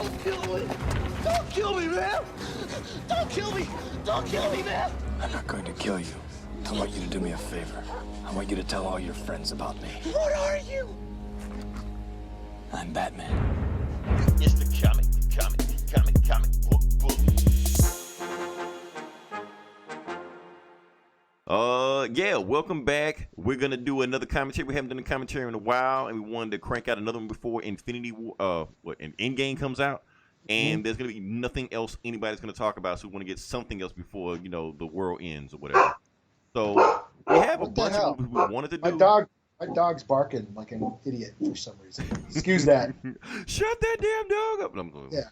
Don't kill me! Don't kill me, man! Don't kill me! Don't kill me, man! I'm not going to kill you. I want you to do me a favor. I want you to tell all your friends about me. What are you? I'm Batman. It's the comic book bully. Yeah, welcome back. We're gonna do another commentary. We haven't done a commentary in a while, and we wanted to crank out another one before Infinity War, Endgame comes out. And there's gonna be nothing else anybody's gonna talk about, so we want to get something else before the world ends or whatever. So we have a bunch of movies we wanted to do. My dog's barking like an idiot for some reason. Excuse that. Shut that damn dog up. Yeah.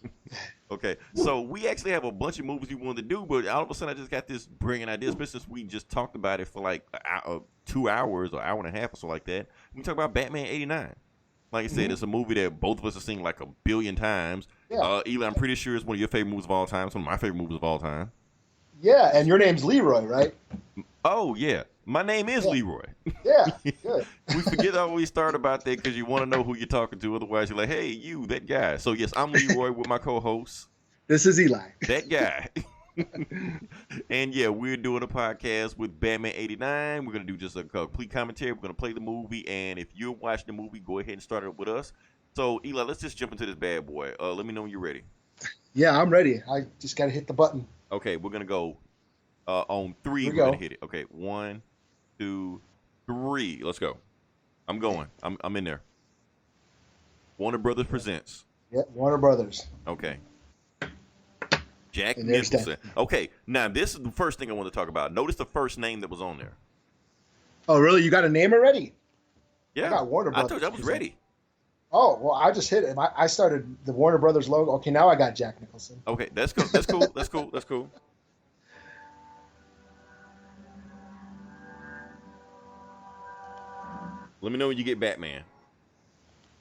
Okay, so we actually have a bunch of movies we wanted to do, but all of a sudden I just got this brilliant idea, especially since we just talked about it for like 2 hours or hour and a half or so like that. We talk about Batman '89. Like I said, it's a movie that both of us have seen like 1 billion times. Yeah. Eli, I'm pretty sure it's one of your favorite movies of all time. It's one of my favorite movies of all time. Yeah, and your name's Leroy, right? Oh, yeah. My name is Leroy. Yeah, good. We forget how we start about that because you want to know who you're talking to. Otherwise, you're like, hey, you, that guy. So, yes, I'm Leroy with my co-host. This is Eli. That guy. And, yeah, we're doing a podcast with Batman '89. We're going to do just a complete commentary. We're going to play the movie. And if you're watching the movie, go ahead and start it with us. So, Eli, let's just jump into this bad boy. Let me know when you're ready. Yeah, I'm ready. I just got to hit the button. Okay, we're going to go on 3. Here we We're going go. to hit it. Okay, 1, 2, 3. Let's go. I'm going. I'm in there. Warner Brothers presents. Yeah, Warner Brothers. Okay. Jack And there's Nicholson. that. Okay, now this is the first thing I want to talk about. Notice the first name that was on there. Oh, really? You got a name already? Yeah, I got Warner I Brothers told you I was present. ready. Oh, well, I just hit it. I started the Warner Brothers logo. Okay, now I got Jack Nicholson. Okay, that's cool. That's cool. That's cool. That's cool. Let me know when you get Batman.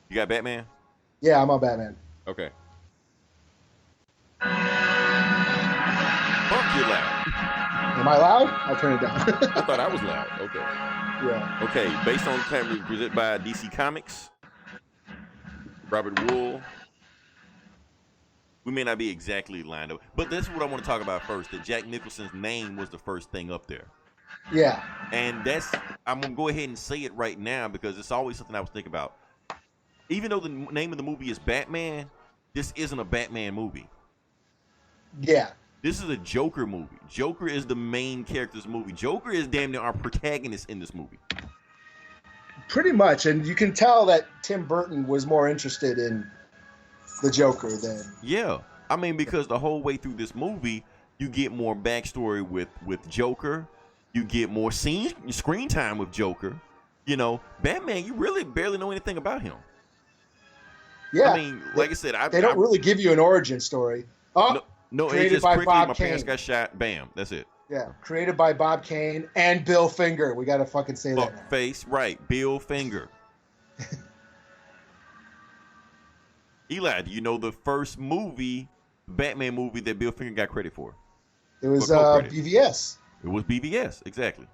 You got Batman? Yeah, I'm on Batman. Okay. Fuck you loud. Am I loud? I'll turn it down. I thought I was loud. Okay. Yeah. Okay, based on the presented by DC Comics, Robert Wool. We may not be exactly lined up, but that's what I want to talk about first. That Jack Nicholson's name was the first thing up there. Yeah. And I'm going to go ahead and say it right now because it's always something I was thinking about. Even though the name of the movie is Batman, this isn't a Batman movie. Yeah. This is a Joker movie. Joker is the main character of this movie. Joker is damn near our protagonist in this movie. Pretty much. And you can tell that Tim Burton was more interested in the Joker than... Yeah. I mean, because the whole way through this movie, you get more backstory with Joker. You get more screen time with Joker. Batman, you really barely know anything about him. Yeah. I mean, like I said, they don't really give you an origin story. Oh, no, it's created just by quickly, Bob my parents Kane. got shot. Bam, that's it. Yeah, created by Bob Kane and Bill Finger. We got to fucking say that now. Fuck face, right? Bill Finger. Eli, do you know the first Batman movie that Bill Finger got credit for? It was co-credit. BVS. It was BVS, exactly.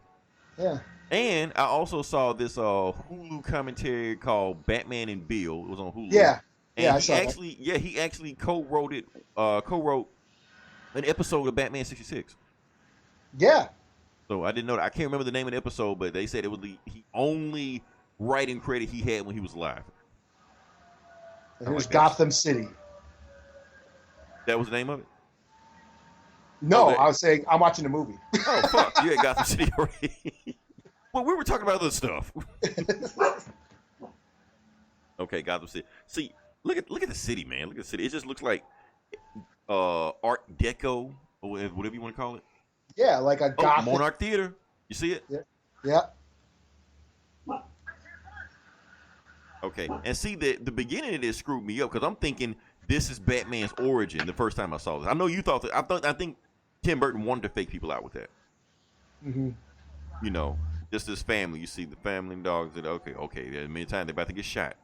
Yeah. And I also saw this Hulu commentary called Batman and Bill. It was on Hulu. Yeah. And Yeah, I saw that. he actually co-wrote an episode of Batman '66. Yeah. So I didn't know that. I can't remember the name of the episode, but they said it was the only writing credit he had when he was alive. And it was Gotham City. That was the name of it? No, Okay. I was saying I'm watching the movie. Oh, fuck. You had Gotham City already. Well, we were talking about other stuff. Okay, Gotham City. See, look at the city, man. Look at the city. It just looks like Art Deco, or whatever you want to call it. Yeah, like a Gotham. Monarch Theater. You see it? Yeah. Okay, and see the beginning of this screwed me up because I'm thinking this is Batman's origin. The first time I saw this, I know you thought that. I think Tim Burton wanted to fake people out with that. Mm-hmm. Just this family. You see the family and dogs. That okay. There many times they're about to get shot,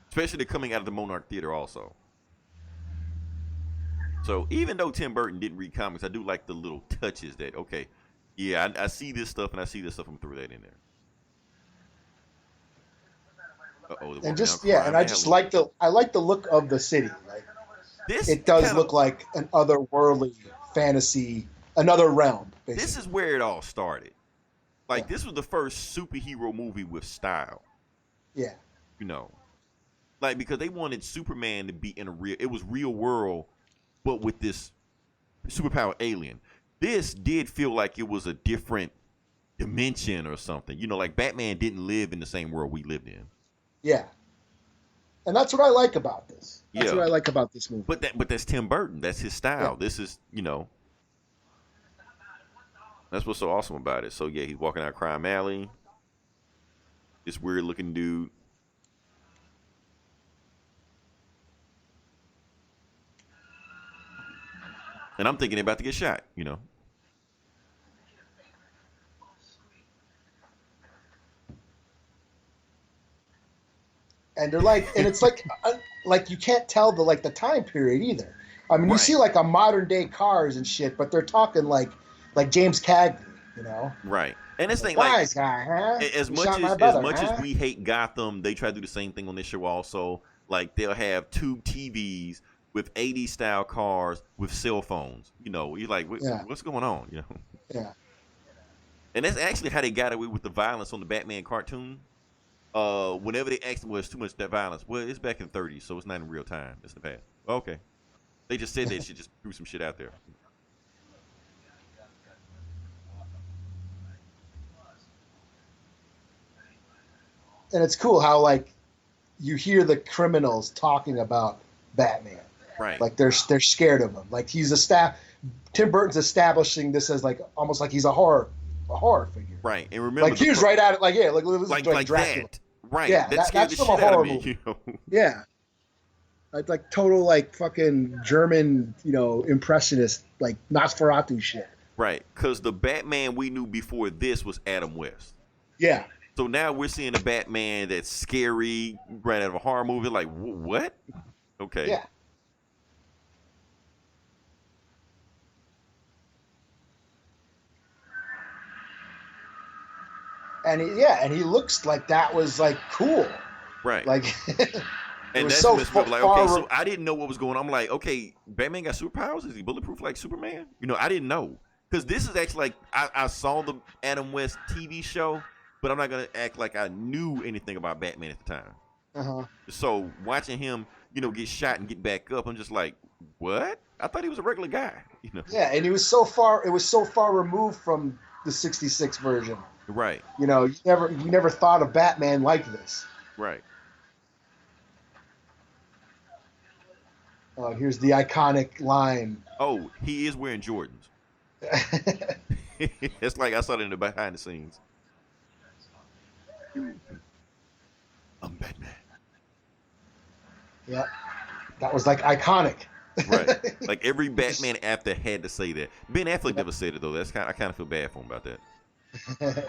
especially they're coming out of the Monarch Theater also. So even though Tim Burton didn't read comics, I do like the little touches that I see this stuff and I see this stuff. I'm throw that in there. And just and I just like the look of the city. Like it does look like an otherworldly fantasy, another realm. Basically. This is where it all started. Like, this was the first superhero movie with style. Yeah. You know, like, because they wanted Superman to be in it was real world, but with this superpower alien. This did feel like it was a different dimension or something. You know, like Batman didn't live in the same world we lived in. Yeah. And that's what I like about this. That's Yeah. what I like about this movie. But that's Tim Burton. That's his style. Yeah. This is, you know, that's what's so awesome about it. So yeah, he's walking out Crime Alley. This weird looking dude. And I'm thinking they're about to get shot, you know. And they're like, and it's like you can't tell the time period either. I mean, you Right. see like a modern day cars and shit, but they're talking like James Cagney, you know? Right. And this thing, Wise guy, huh? as You much shot my as brother, as much huh? as we hate Gotham, they try to do the same thing on this show also. Like, they'll have tube TVs with 80s style cars with cell phones. You know, you're like, Yeah. what's going on? You know. Yeah. And that's actually how they got away with the violence on the Batman cartoon. Whenever they asked them, well, it's too much that violence. Well, it's back in the 30s, so it's not in real time. It's the past. Okay. They just said they should just threw some shit out there. And it's cool how like you hear the criminals talking about Batman. Right. Like they're scared of him. Like Tim Burton's establishing this as like almost like he's a horror figure. Right. And remember, Like he was right at it. Like yeah, like this is like Dracula. that. Right. Yeah, that scared that's the from a shit out horror of me. movie. You know? Yeah. Like total like fucking German, you know, impressionist like Nosferatu shit. Right. Because the Batman we knew before this was Adam West. Yeah. So now we're seeing a Batman that's scary, right out of a horror movie. Like, what? Okay. Yeah. And he looks like that was like cool. Right. Like and was that's so messed me up. Like, far okay, so I didn't know what was going on. I'm like, okay, Batman got superpowers? Is he bulletproof like Superman? You know, I didn't know. Because this is actually like, I saw the Adam West TV show, but I'm not going to act like I knew anything about Batman at the time. uh-huh. So watching him, you know, get shot and get back up, I'm just like, what? I thought he was a regular guy. You know? Yeah, and it was so far removed from the 66 version. Right. You know, you never thought of Batman like this. Right. Here's the iconic line. Oh, he is wearing Jordans. It's like I saw it in the behind the scenes. I'm Batman. Yeah, that was like iconic. Right. Like every Batman after had to say that. Ben Affleck never said it though. I kind of feel bad for him about that.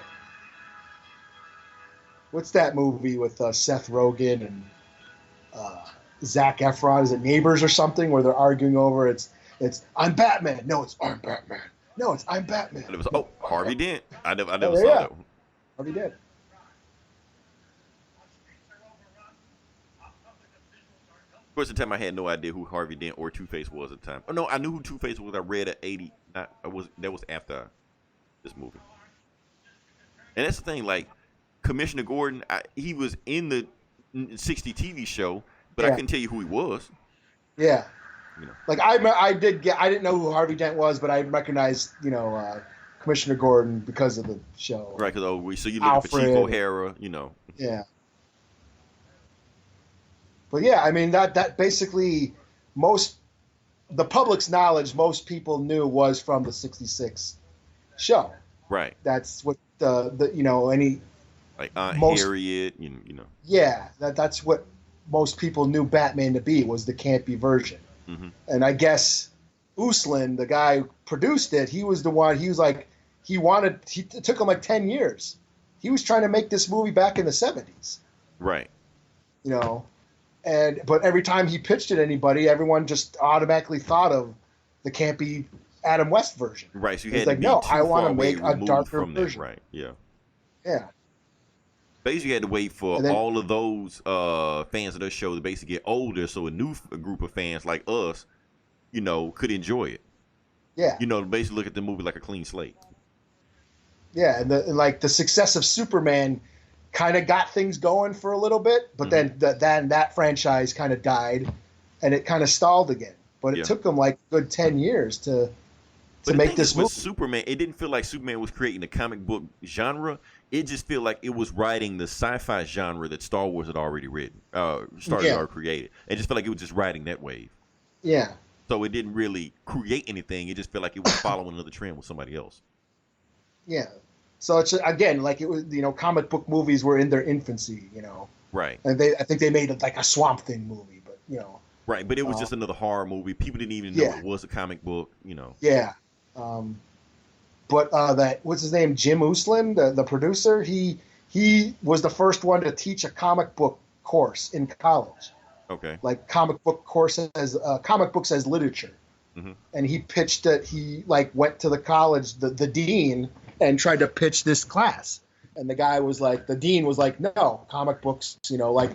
What's that movie with Seth Rogen and Zac Efron? Is it Neighbors or something where they're arguing over it's I'm Batman. No, it's I'm Batman. No, it's I'm Batman. And it was Harvey Dent. I never Oh, saw yeah. that one. Harvey did. Of course, at the time I had no idea who Harvey Dent or Two-Face was at the time. Oh no, I knew who Two-Face was. I read at 80. That was after this movie. And that's the thing, like Commissioner Gordon, he was in the 60 TV show, but I Yeah. couldn't tell you who he was. Yeah. You know. Like I didn't know who Harvey Dent was, but I recognized, you know, Commissioner Gordon because of the show. Right, because so you're looking for Chief Alfred. O'Hara, you know. Yeah. But yeah, I mean that basically the public's knowledge most people knew was from the 66 show. Right. That's what the you know any Like Aunt Most- Harriet, you know. yeah, that's what most people knew Batman to be, was the campy version. Mm-hmm. And I guess Uslan, the guy who produced it, he was the one. He was like, it took him like 10 years. He was trying to make this movie back in the 70s, Right. you know. But every time he pitched it to anybody, everyone just automatically thought of the campy Adam West version. Right. So you He's had like, to be no, too I want far to away make a removed darker from that. version. Right. Yeah. Yeah. Basically, you had to wait for then, all of those fans of the show to basically get older, so a new group of fans like us, could enjoy it. Yeah. Basically look at the movie like a clean slate. Yeah, and the success of Superman kind of got things going for a little bit, but then that franchise kind of died, and it kind of stalled again. But it took them like a good 10 years to make this movie. With Superman, it didn't feel like Superman was creating the comic book genre. It just felt like it was writing the sci-fi genre that Star Wars had already written, already created. It just felt like it was just riding that wave. Yeah. So it didn't really create anything. It just felt like it was following another trend with somebody else. Yeah. So it's again like it was, comic book movies were in their infancy, Right. And I think they made like a Swamp Thing movie, but Right, but it was just another horror movie. People didn't even know it was a comic book, Yeah. But that what's his name, Jim Uslan, the producer, he was the first one to teach a comic book course in college. Okay. Like comic books as literature. Mm-hmm. And he pitched it. He went to the college, the dean, and tried to pitch this class. And the dean was like, no, comic books, like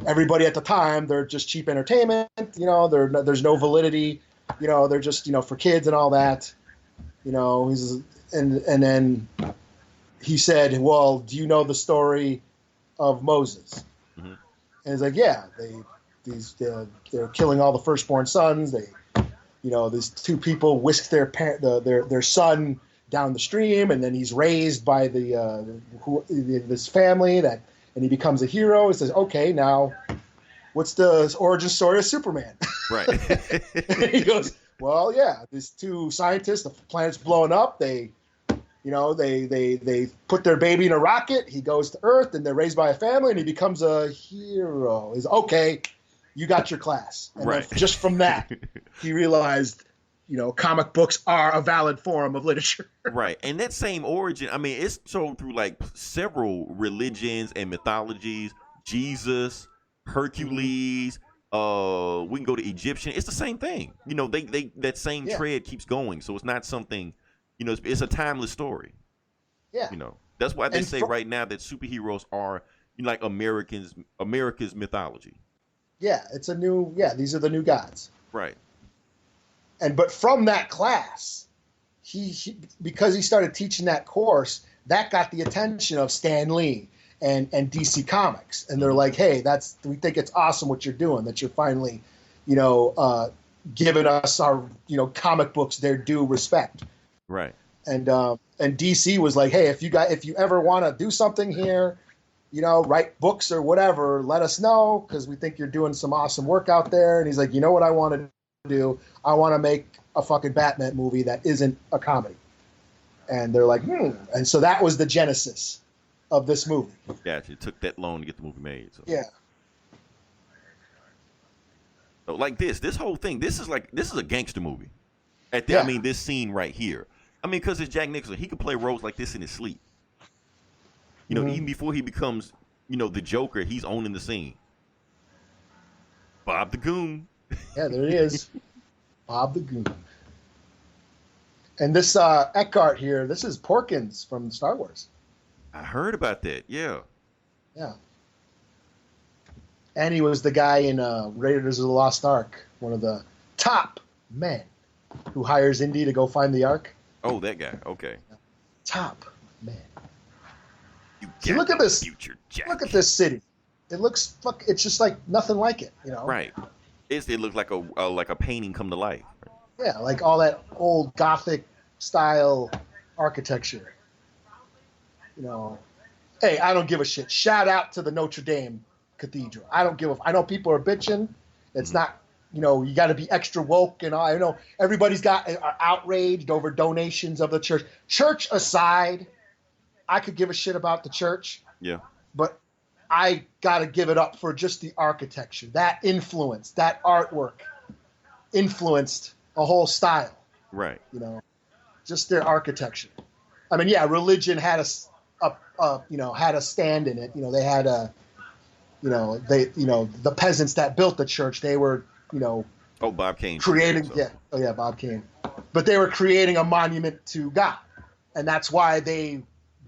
everybody at the time, they're just cheap entertainment. There's no validity. They're just, for kids and all that. And then he said, well, do you know the story of Moses? Mm-hmm. And he's like, yeah, they're killing all the firstborn sons. These two people whisk their son down the stream, and then he's raised by this family and he becomes a hero. He says, okay, now what's the origin story of Superman? Right. And he goes, well, yeah, these two scientists, the planet's blowing up. They put their baby in a rocket. He goes to Earth, and they're raised by a family, and he becomes a hero. He's okay. You got your class. And right. Then just from that, he realized, comic books are a valid form of literature. Right. And that same origin, I mean, it's told through like several religions and mythologies. Jesus, Hercules, we can go to Egyptian. It's the same thing. They that same thread keeps going. So it's not something, it's a timeless story. Yeah. That's why they say right now that superheroes are like America's mythology. Yeah, these are the new gods. Right. But from that class, he because he started teaching that course, that got the attention of Stan Lee and DC Comics. And they're like, hey, we think it's awesome what you're doing, that you're finally, giving us our, comic books their due respect. Right. And DC was like, hey, if you ever want to do something here, write books or whatever, let us know, because we think you're doing some awesome work out there. And he's like, you know what I want to do? I want to make a fucking Batman movie that isn't a comedy. And they're like, And so that was the genesis of this movie. Gotcha. It took that long to get the movie made. So. Yeah. So like this whole thing, this is a gangster movie. I mean, this scene right here. I mean, because it's Jack Nicholson, he could play roles like this in his sleep. Even before he becomes, the Joker, he's owning the scene. Bob the Goon. Yeah, there he is. Bob the Goon. And this Eckhart here, this is Porkins from Star Wars. I heard about that, yeah. Yeah. And he was the guy in Raiders of the Lost Ark, one of the top men who hires Indy to go find the Ark. Oh, that guy, okay. Top man. See, look at this. Future Jack. Look at this city. It looks it's just like nothing like it, Right. It looks like a painting come to life. Yeah, like all that old Gothic style architecture. Hey, I don't give a shit. Shout out to the Notre Dame Cathedral. I know people are bitching. It's not, you got to be extra woke and all. I know everybody's are outraged over donations of the church. Church aside, I could give a shit about the church. Yeah. But I got to give it up for just the architecture. That influence, that artwork influenced a whole style. Right. Just their architecture. I mean, yeah, religion had had a stand in it. They had the peasants that built the church, they were, Bob Kane. Creating, Bob Kane. But they were creating a monument to God. And that's why they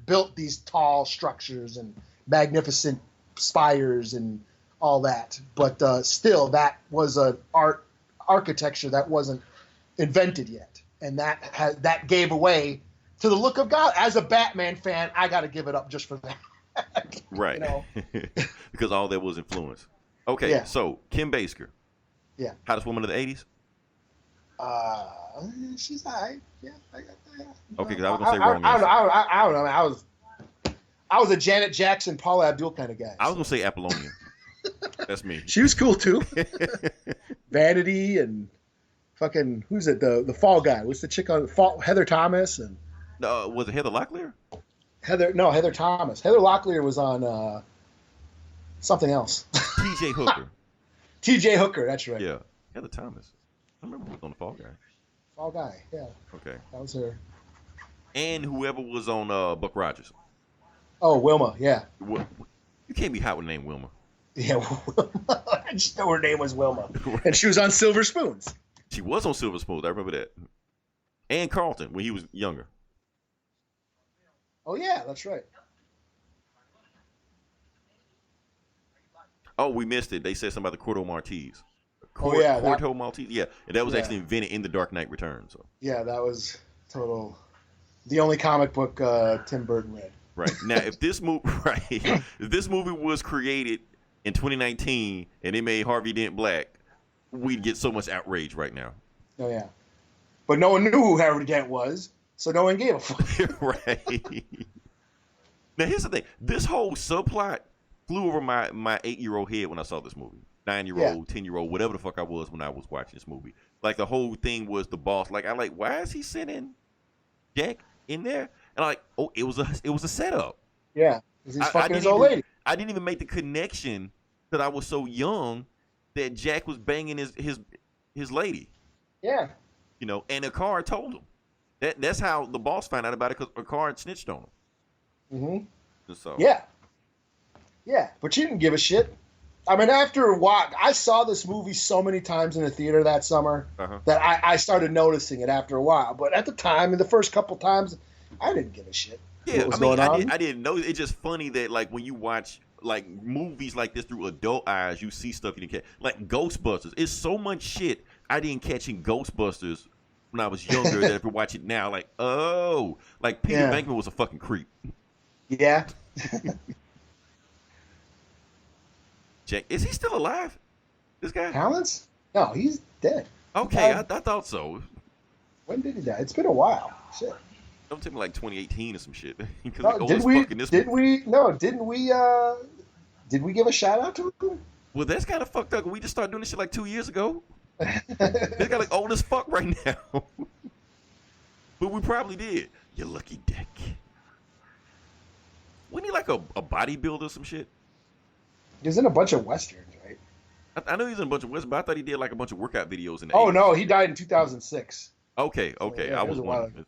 built these tall structures and magnificent spires and all that. But still, that was an architecture that wasn't invented yet, and that gave away to the look of God. As a Batman fan, I got to give it up just for that. Right. You know? Because all that was influence. Okay, Yeah. so Kim Basinger. Yeah. Hottest woman of the 80s? She's all right. Yeah. Okay, because I was going to say wrong answer. I don't know. I was a Janet Jackson, Paula Abdul kind of guy. I was going to say Apollonia. That's me. She was cool too. Vanity and fucking who's it? The Fall guy. What's the chick on Fall? Heather Thomas and Was it Heather Locklear? Heather Thomas. Heather Locklear was on something else. T.J. Hooker. T.J. Hooker. That's right. Yeah. Heather Thomas. I remember who was on the Fall Guy. Fall guy. Yeah. Okay. That was her. And whoever was on Buck Rogers. Oh, Wilma. Yeah. You can't be hot with the name Wilma. Yeah. Wilma. I just know her name was Wilma, and she was on Silver Spoons. She was on Silver Spoons. I remember that. And Carlton when he was younger. Oh yeah, that's right. Oh, we missed it. They said something about the Corto Maltese. Yeah. Corto Maltese. Yeah, and that was Yeah. actually invented in The Dark Knight Returns. So. Yeah, that was total. The only comic book Tim Burton read. Right now, if this movie was created in 2019 and they made Harvey Dent black, we'd get so much outrage right now. Oh yeah, but no one knew who Harvey Dent was, so no one gave a fuck. Right. Now here's the thing: this whole subplot flew over my 8-year-old head when I saw this movie. 9-year-old, 10-year-old, whatever the fuck I was when I was watching this movie. Like the whole thing was the boss. Like why is he sending Jack in there? And I'm like, oh, it was a setup. Yeah, because he's fucking his old lady. I didn't even make the connection that I was so young that Jack was banging his lady. Yeah. You know, and Akar told him. That's how the boss found out about it, because Akar snitched on him. Mm-hmm. So Yeah. Yeah, but she didn't give a shit. I mean, after a while, I saw this movie so many times in the theater that summer that I started noticing it after a while. But at the time, in the first couple times, I didn't give a shit. Yeah, what was going on. I didn't know. It's just funny that like when you watch like movies like this through adult eyes, you see stuff you didn't catch. Like Ghostbusters, it's so much shit I didn't catch in Ghostbusters when I was younger that if you watch it now, like like Peter Venkman was a fucking creep. Yeah. Jack, is he still alive? This guy? Talents? No, he's dead. Okay, I thought so. When did he die? It's been a while. Shit. Don't tell me like 2018 or some shit. Didn't we give a shout out to him? Well, that's kind of fucked up. We just started doing this shit like 2 years ago. This guy like old as fuck right now. But we probably did. You lucky dick. Wasn't he like a bodybuilder or some shit? He was in a bunch of westerns, right? I know he was in a bunch of westerns, but I thought he did like a bunch of workout videos in the 80s. No, he died in 2006. Okay. Yeah, I was wondering. ago.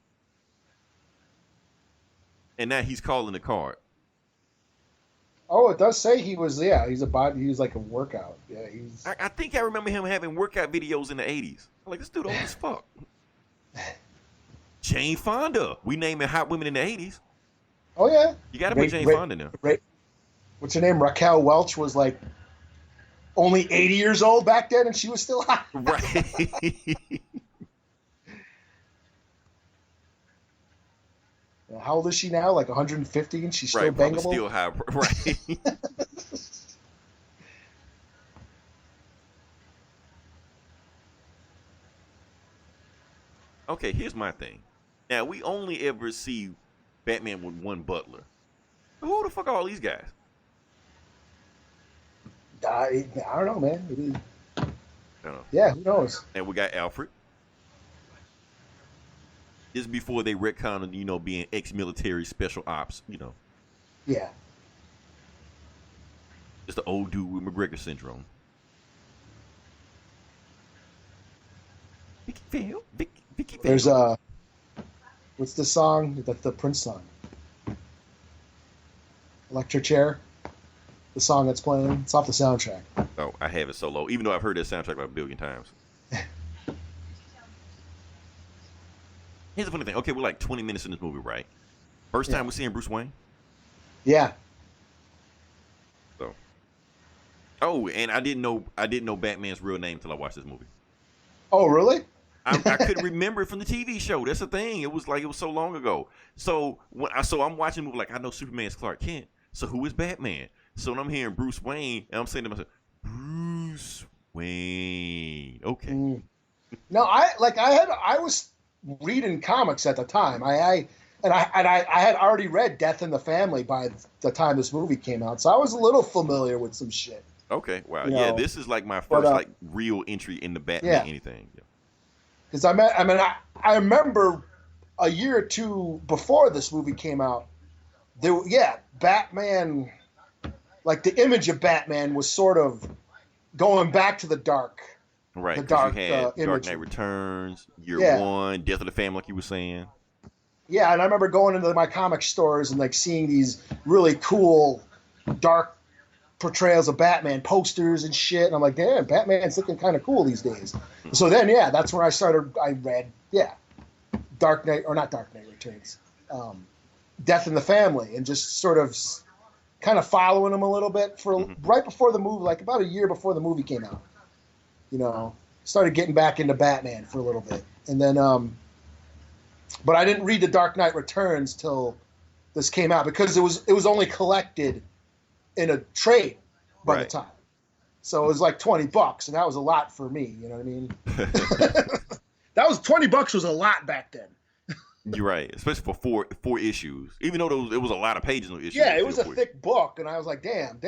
And now he's calling the card. Oh, it does say he was. Yeah, he was like a workout. Yeah, he's. I think I remember him having workout videos in the 80s. I'm like, this dude old as fuck. Jane Fonda. We naming hot women in the 80s. Oh yeah. You got to put Jane Fonda in there. What's her name? Raquel Welch was like only 80 years old back then, and she was still hot. Right. How old is she now? Like 150, and she's still right, bangable. Still high. Right. Okay, here's my thing. Now we only ever see Batman with one butler. Who the fuck are all these guys? I don't know, man. Maybe. I don't know. Yeah, who knows? And we got Alfred. This is before they retconned, being ex-military special ops, Yeah. Just the old dude with McGregor syndrome. Vicky Vale. Vicky Vale. There's what's the song? The Prince song. Electric Chair. The song that's playing. It's off the soundtrack. Oh, I have it so low. Even though I've heard that soundtrack like a billion times. Here's the funny thing. Okay, we're like 20 minutes in this movie, right? First time we're seeing Bruce Wayne. Yeah. Oh, and I didn't know Batman's real name until I watched this movie. Oh, really? I couldn't remember it from the TV show. That's the thing. It was so long ago. So I'm watching the movie like I know Superman's Clark Kent. So who is Batman? So when I'm hearing Bruce Wayne, and I'm saying to myself, Bruce Wayne. Okay. No, I was reading comics at the time. I had already read Death in the Family by the time this movie came out, so I was a little familiar with some shit. Okay, wow, You yeah, know, this is like my first like real entry in the Batman anything. Because I remember a year or two before this movie came out, Batman, like the image of Batman was sort of going back to the dark. Right, the dark you had Dark image. Knight Returns, Year One, Death of the Family, like you were saying. Yeah, and I remember going into my comic stores and like seeing these really cool dark portrayals of Batman posters and shit, and I'm like, damn, Batman's looking kind of cool these days. So then, that's when I read, Dark Knight, or not Dark Knight Returns, Death in the Family, and just sort of kind of following him a little bit for right before the movie, like about a year before the movie came out. Started getting back into Batman for a little bit, and then, but I didn't read The Dark Knight Returns till this came out because it was only collected in a trade by the time. So it was like $20, and that was a lot for me. You know what I mean? That was $20 was a lot back then. You're right, especially for four issues. Even though it was a lot of pages on issues. Yeah, it was a thick book, and I was like, damn.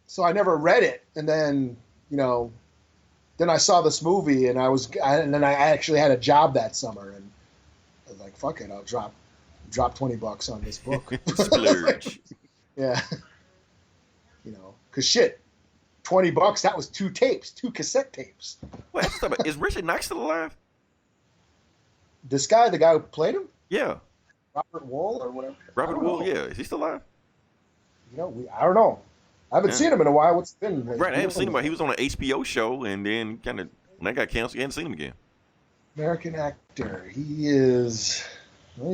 So I never read it, and then then I saw this movie, and then I actually had a job that summer, and I was like, fuck it, I'll drop $20 on this book. Splurge. Yeah. Because shit, $20, that was 2 cassette tapes. Wait, is Richard Knox still alive? This guy, the guy who played him? Yeah. Robert Wool or whatever? Robert Wool, yeah. Is he still alive? I don't know. I haven't seen him in a while. What's it been? Right, I haven't seen him. He was on an HBO show, and then kind of, when that got canceled, you hadn't seen him again. American actor. He's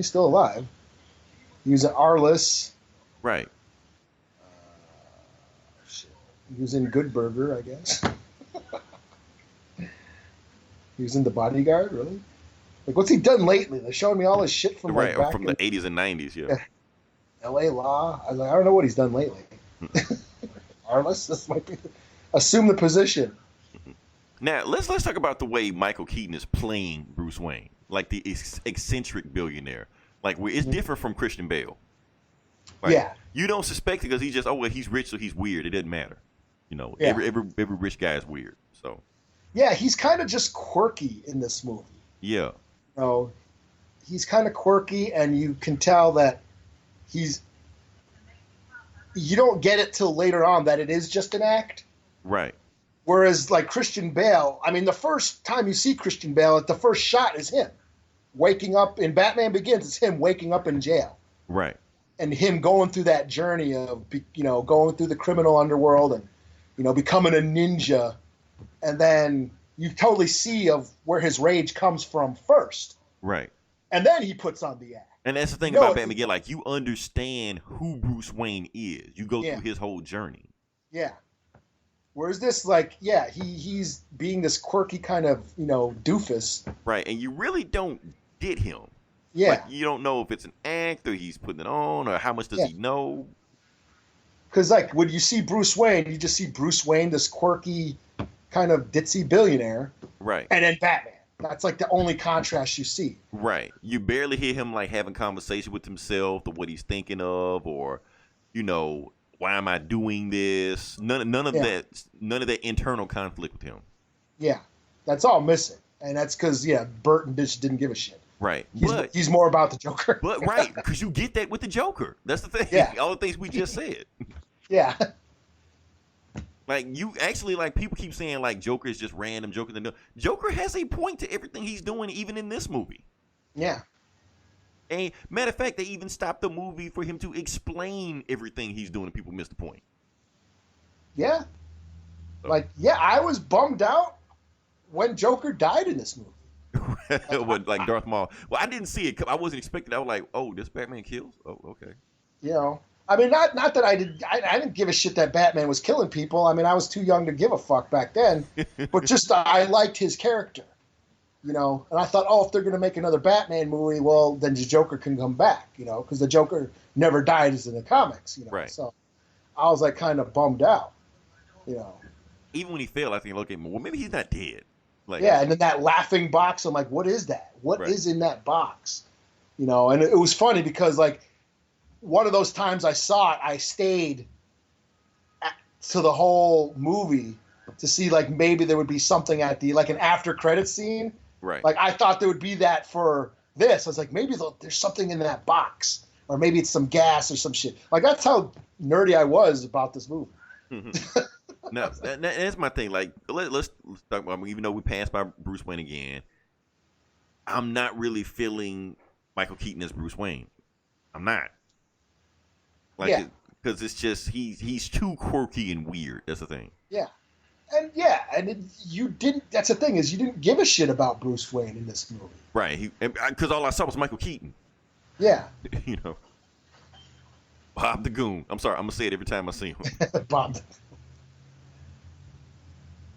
still alive. He was at Arliss. Right. He was in Good Burger, I guess. He was in The Bodyguard, really? Like, what's he done lately? They're showing me all his shit from back from the in 80s and 90s, yeah. L.A. Law. I was like, I don't know what he's done lately. Arliss, this might be. Assume the position. Now let's talk about the way Michael Keaton is playing Bruce Wayne, like the eccentric billionaire. Like where it's different from Christian Bale. Like, you don't suspect it because he's just he's rich, so he's weird. It doesn't matter. Every rich guy is weird. So yeah, he's kind of just quirky in this movie. Yeah. He's kind of quirky, and you can tell that you don't get it till later on that it is just an act. Right. Whereas like Christian Bale, I mean, the first time you see Christian Bale, the first shot is him waking up in Batman Begins. It's him waking up in jail. Right. And him going through that journey of, going through the criminal underworld and, becoming a ninja. And then you totally see of where his rage comes from first. Right. And then he puts on the act. And that's the thing about Batman Begins. Like, you understand who Bruce Wayne is. You go through his whole journey. Yeah. Whereas this, he's being this quirky kind of, doofus. Right. And you really don't get him. Yeah. Like, you don't know if it's an act or he's putting it on or how much does he know. Because, when you see Bruce Wayne, you just see Bruce Wayne, this quirky kind of ditzy billionaire. Right. And then Batman. That's the only contrast you see. Right. You barely hear him having conversation with himself or what he's thinking of or, why am I doing this? None of that internal conflict with him. Yeah. That's all missing. And that's because, Burton just didn't give a shit. Right. He's more about the Joker. But right, because you get that with the Joker. That's the thing. Yeah. All the things we just said. Yeah. You actually people keep saying Joker is just random. Joker has a point to everything he's doing, even in this movie. Yeah. And matter of fact, they even stopped the movie for him to explain everything he's doing, and people missed the point. Yeah. I was bummed out when Joker died in this movie. What, Darth Maul? Well, I didn't see it. I wasn't expecting. I was like, "Oh, this Batman kills." Oh, okay. I mean, not that I didn't give a shit that Batman was killing people. I mean, I was too young to give a fuck back then. But just I liked his character, you know. And I thought, oh, if they're going to make another Batman movie, well, then the Joker can come back, you know, because the Joker never died as in the comics, you know. Right. So I was like kind of bummed out, you know. Even when he fell, I think, look at him. Well, maybe he's not dead. Like, yeah, and then that laughing box, I'm like, what is that? What is in that box? You know, and it was funny because, like, one of those times I saw it, I stayed to the whole movie to see, like, maybe there would be something at the, like, an after credit scene. Right. Like, I thought there would be that for this. I was like, maybe there's something in that box. Or maybe it's some gas or some shit. Like, that's how nerdy I was about this movie. No, that's my thing. Like, let's talk about, even though we passed by Bruce Wayne again, I'm not really feeling Michael Keaton as Bruce Wayne. I'm not. Like, because it's just he's too quirky and weird. That's the thing. Yeah, and you didn't. That's the thing, is you didn't give a shit about Bruce Wayne in this movie, right? Because all I saw was Michael Keaton. Yeah, you know, Bob the Goon. I'm sorry, I'm gonna say it every time I see him. Bob.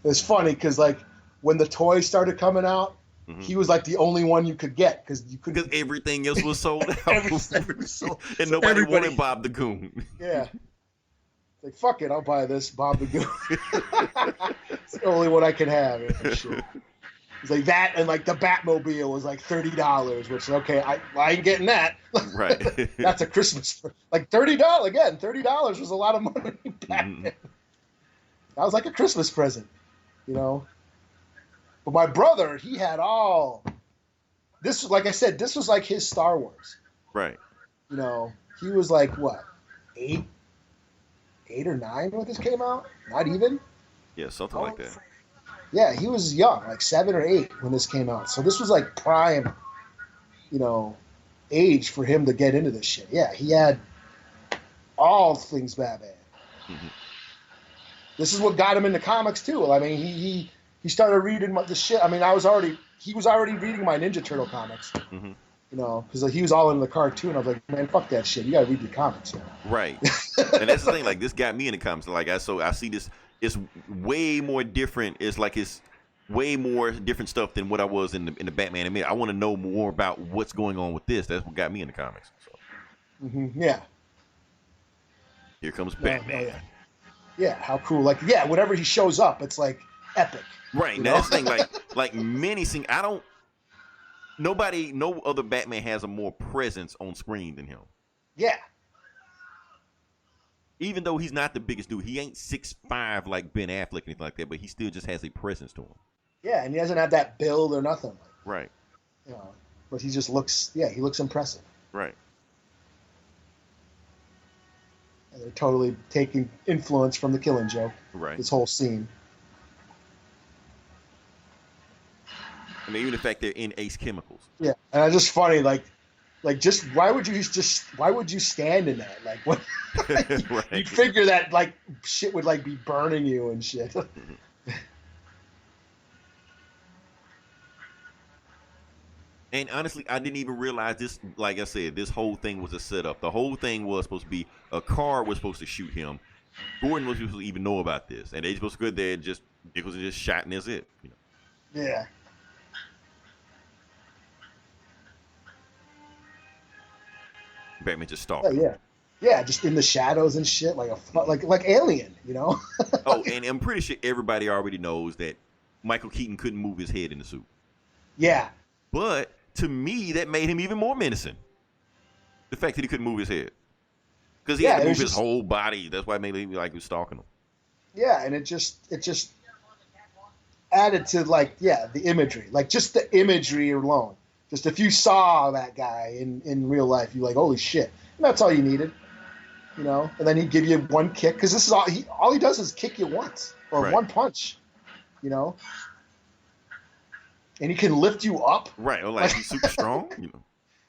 It's funny because, like, when the toys started coming out, he was like the only one you could get because you couldn't. Because everything else was sold out. Everything was sold. And nobody wanted Bob the Goon. Yeah. Like, fuck it, I'll buy this Bob the Goon. It's the only one I can have. Shit. It's like that, and like the Batmobile was like $30, which, okay, I ain't getting that. Right. That's a Christmas. Like $30 again. $30 was a lot of money back then. That was like a Christmas present, you know. But my brother, he had all this. Like I said, this was like his Star Wars. Right. You know, he was like what, 8 or 9 when this came out? Not even. Yeah, something like that. Yeah, he was young, like 7 or 8 when this came out. So this was like prime, you know, age for him to get into this shit. Yeah, he had all things Batman. This is what got him into comics too. I mean, he started reading the shit. I mean, he was already reading my Ninja Turtle comics. You know, because he was all into the cartoon. I was like, man, fuck that shit. You gotta read your comics. You know? Right. And that's the thing. Like, this got me in the comics. Like, I see this. It's way more different. It's like it's way more different stuff than what I was in the Batman. I mean, I want to know more about what's going on with this. That's what got me in the comics. So. Yeah. Here comes Batman. Yeah, how cool. Like, yeah, whenever he shows up, it's like epic. Right. Now, that's the thing, like menacing. No other Batman has a more presence on screen than him. Yeah. Even though he's not the biggest dude, he ain't 6'5" like Ben Affleck or anything like that, but he still just has a presence to him. Yeah, and he doesn't have that build or nothing. Right. You know, but he just looks, he looks impressive. Right. And they're totally taking influence from the Killing Joke. Right. This whole scene. I mean, even the fact they're in Ace Chemicals. Yeah, and it's just funny, like just why would you stand in that? Like, what? Right. You'd figure that like shit would like be burning you and shit. And honestly, I didn't even realize this. Like I said, this whole thing was a setup. The whole thing was supposed to be a car was supposed to shoot him. Gordon was supposed to even know about this, and they supposed to go there and just Nichols just shot and that's it. You know. Yeah. Batman just stalked. Yeah, just in the shadows and shit, like Alien, you know. Oh, and I'm pretty sure everybody already knows that Michael Keaton couldn't move his head in the suit. Yeah. But to me, that made him even more menacing. The fact that he couldn't move his head, because he had to move his whole body. That's why it made him like he was stalking him. Yeah, and it just added to the imagery, like just the imagery alone. Just if you saw that guy in real life, you're like, holy shit. And that's all you needed, you know? And then he'd give you one kick, because this is all he does is kick you once, or one punch, you know? And he can lift you up. Right, or like he's super strong, you know?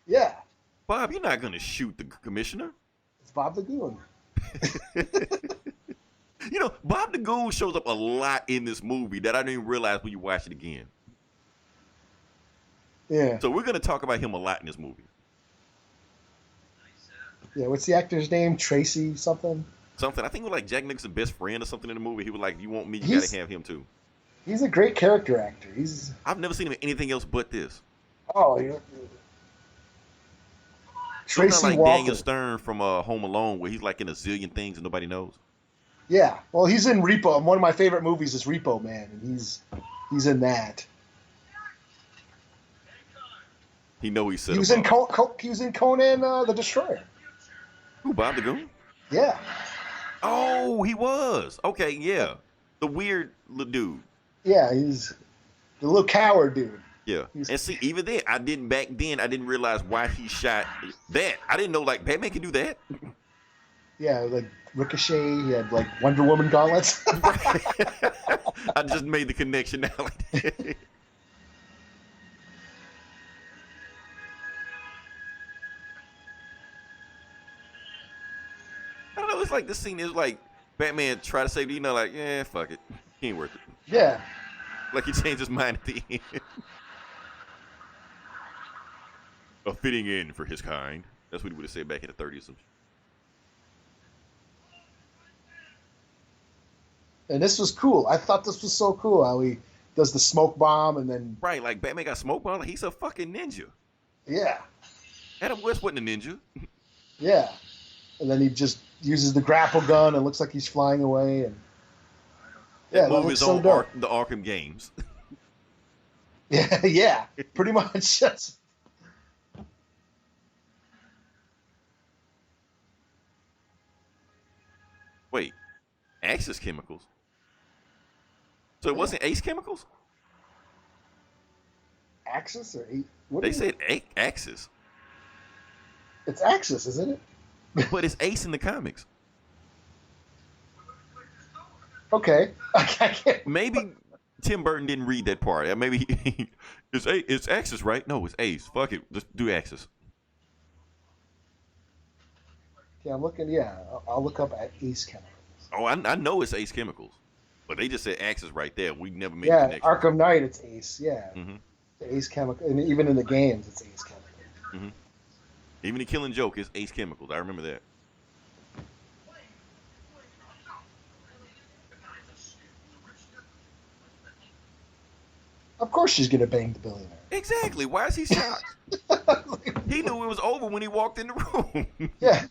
Yeah. Bob, you're not going to shoot the commissioner. It's Bob the Goon. You know, Bob the Goon shows up a lot in this movie that I didn't even realize when you watch it again. Yeah. So we're going to talk about him a lot in this movie. Yeah, what's the actor's name? Tracy something? Something. I think it was like Jack Nicholson's best friend or something in the movie. He was like, "You want me? You He's gotta have him too." he's a great character actor. He's I've never seen him in anything else but this. oh, you know, So kind of Tracy like Walker. Daniel Stern from Home Alone, where he's like in a zillion things and nobody knows. Yeah, well, he's in Repo. One of my favorite movies is Repo Man, and he's in that. He know he said He was in he was in Conan the Destroyer. Who, Bob the Goon? Yeah, Oh, he was. Okay, yeah. The weird little dude. yeah, he's the little coward dude. Yeah. And see, even then, I didn't realize why he shot that. I didn't know like Batman could do that. Yeah, like Ricochet. He had like Wonder Woman gauntlets. I just made the connection now. I don't know. It's like this scene is like Batman try to save, like, yeah, fuck it. He ain't worth it. Yeah, Like he changed his mind at the end. A fitting end for his kind. That's what he would have said back in the 30s. and this was cool. I thought this was so cool how he does the smoke bomb and then Right, like Batman got smoke bomb. Like, he's a fucking ninja. yeah, Adam West wasn't a ninja. yeah, and then he just uses the grapple gun and looks like he's flying away and yeah, That that movie looks is so on dope. the Arkham games. Yeah, yeah, pretty much. Yes. Wait, Axis Chemicals? So it wasn't Ace Chemicals? Axis or eight? What They is said Axis. it's Axis, isn't it? But it's Ace in the comics. Okay, I can't. Maybe Tim Burton didn't read that part. Maybe it's Axis, right? No, it's Ace. Fuck it. Just do Axis. Yeah, I'm looking. Yeah, I'll look up at Ace Chemicals. Oh, I know it's Ace Chemicals. But they just said Axis right there. We never made the Yeah, connection. Arkham Knight, it's Ace. Yeah, Mhm. the Ace Chemical, and even in the games, it's Ace Chemical. Even the Killing Joke is Ace Chemicals. I remember that. Of course, she's gonna bang the billionaire. Exactly. Why is he shocked? He knew it was over when he walked in the room. Yeah,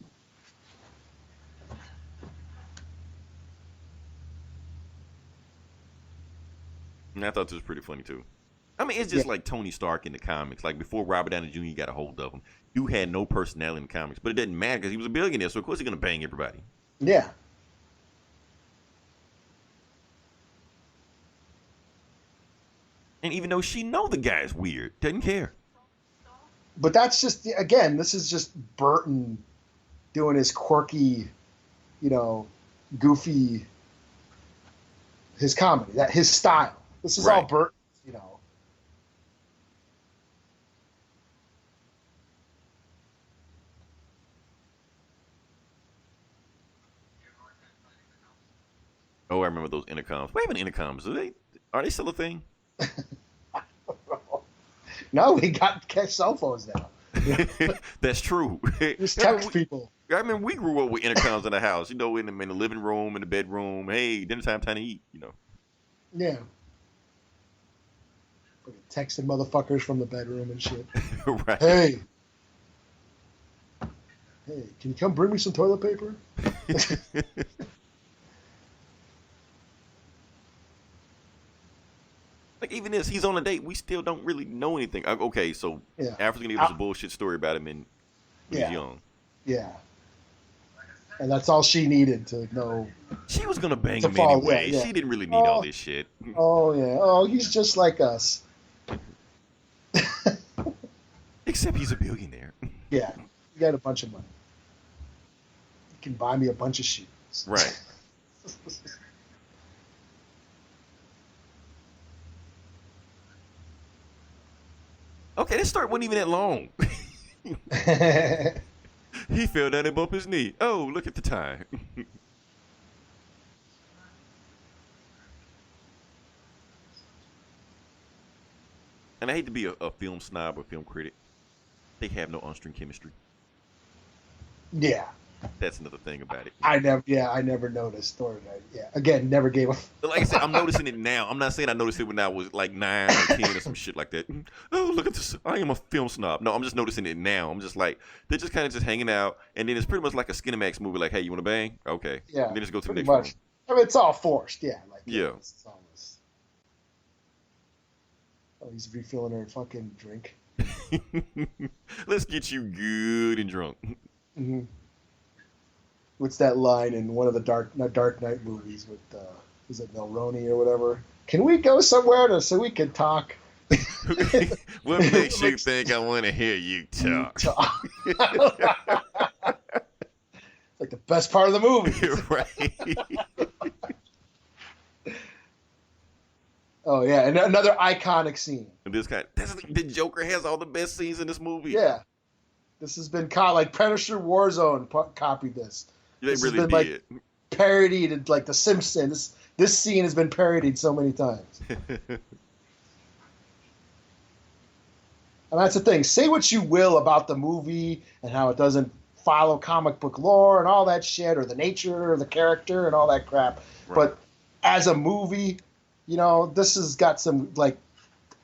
And I thought this was pretty funny too. I mean, it's just like Tony Stark in the comics. Like before Robert Downey Jr. got a hold of him, you had no personality in the comics, but it didn't matter because he was a billionaire. So of course he's gonna bang everybody. yeah. And even though she know the guy's weird, doesn't care. But that's just again, this is just Burton doing his quirky, goofy, his comedy, that his style. This is all Right. Burton, Oh, I remember those intercoms. What happened to intercoms? Are they still a thing? No, we got catch cell phones now. That's true. Just I remember text people. I mean, we grew up with intercoms in the house. In the living room, in the bedroom. Hey, dinner time to eat. Yeah. Texting motherfuckers from the bedroom and shit. Right. Hey, can you come bring me some toilet paper? Like even this, he's on a date. We still don't really know anything. Okay, so Yeah. Alfred's gonna give us a bullshit story about him when he's Yeah. young. Yeah. And that's all she needed to know. She was gonna bang To him fall, anyway. yeah, yeah. She didn't really need all this shit. Oh, yeah. Oh, he's just like us. Except he's a billionaire. Yeah. You got a bunch of money. You can buy me a bunch of shoes. Right. Okay, this story wasn't even that long. He fell down and bumped his knee. Oh, look at the time. And I hate to be a film snob or film critic. They have no on-screen chemistry. Yeah. That's another thing about it. I never noticed. Or again, never gave a. Like I said, I'm noticing it now. I'm not saying I noticed it when I was like 9 or 10 or some shit like that. Oh, look at this! I am a film snob. No, I'm just noticing it now. I'm just like they're just kind of just hanging out, and then it's pretty much like a Skinemax movie. Like, hey, you want to bang? Okay. Yeah. And then just go to the pretty next much. room. I mean, it's all forced. Yeah. Like. Yeah. It's almost. Oh, he's refilling her fucking drink. Let's get you good and drunk. Mm-hmm. What's that line in one of the Dark Knight movies with is it Mulroney or whatever? Can we go somewhere so we can talk? What makes you think I want to hear you talk? Like the best part of the movie. Right. Oh yeah, and another iconic scene. And the Joker has all the best scenes in this movie. Yeah, this has been like Punisher Warzone copied this. They This really has did. been, like, parodied like The Simpsons. This scene has been parodied so many times. And that's the thing. Say what you will about the movie and how it doesn't follow comic book lore and all that shit, or the nature of the character and all that crap. Right. But as a movie, this has got some like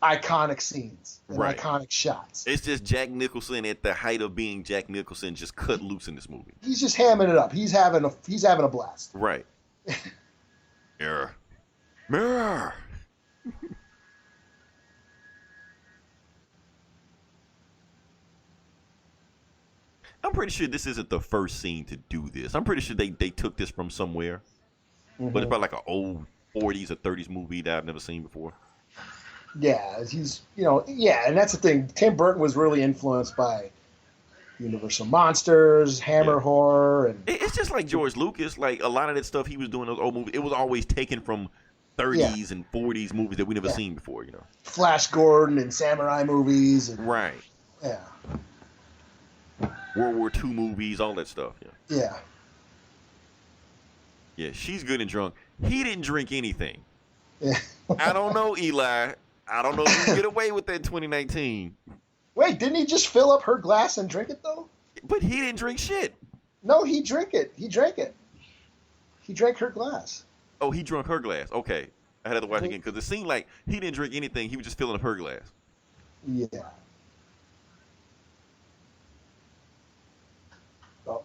iconic scenes and Right. iconic shots. It's just Jack Nicholson at the height of being Jack Nicholson, just cut loose in this movie. He's just hamming it up. He's having a blast. Right. Mirror. Mirror. I'm pretty sure this isn't the first scene to do this. I'm pretty sure they took this from somewhere. Mm-hmm. But it's probably like an old 40s or 30s movie that I've never seen before. Yeah, and that's the thing. Tim Burton was really influenced by Universal Monsters, Hammer horror, and It's just like George Lucas. Like a lot of that stuff he was doing those old movies, it was always taken from 30s and 40s movies that we never seen before. Flash Gordon and samurai movies, and Right. yeah, World War II movies, all that stuff. Yeah. yeah. Yeah, she's good and drunk. He didn't drink anything. Yeah. I don't know, Eli. I don't know if you can get away with that in 2019. Wait, didn't he just fill up her glass and drink it though? But he didn't drink shit. No, he drank it. He drank it. He drank her glass. Oh, he drunk her glass. Okay. I had to watch it again because it seemed like he didn't drink anything. He was just filling up her glass. Yeah. Oh.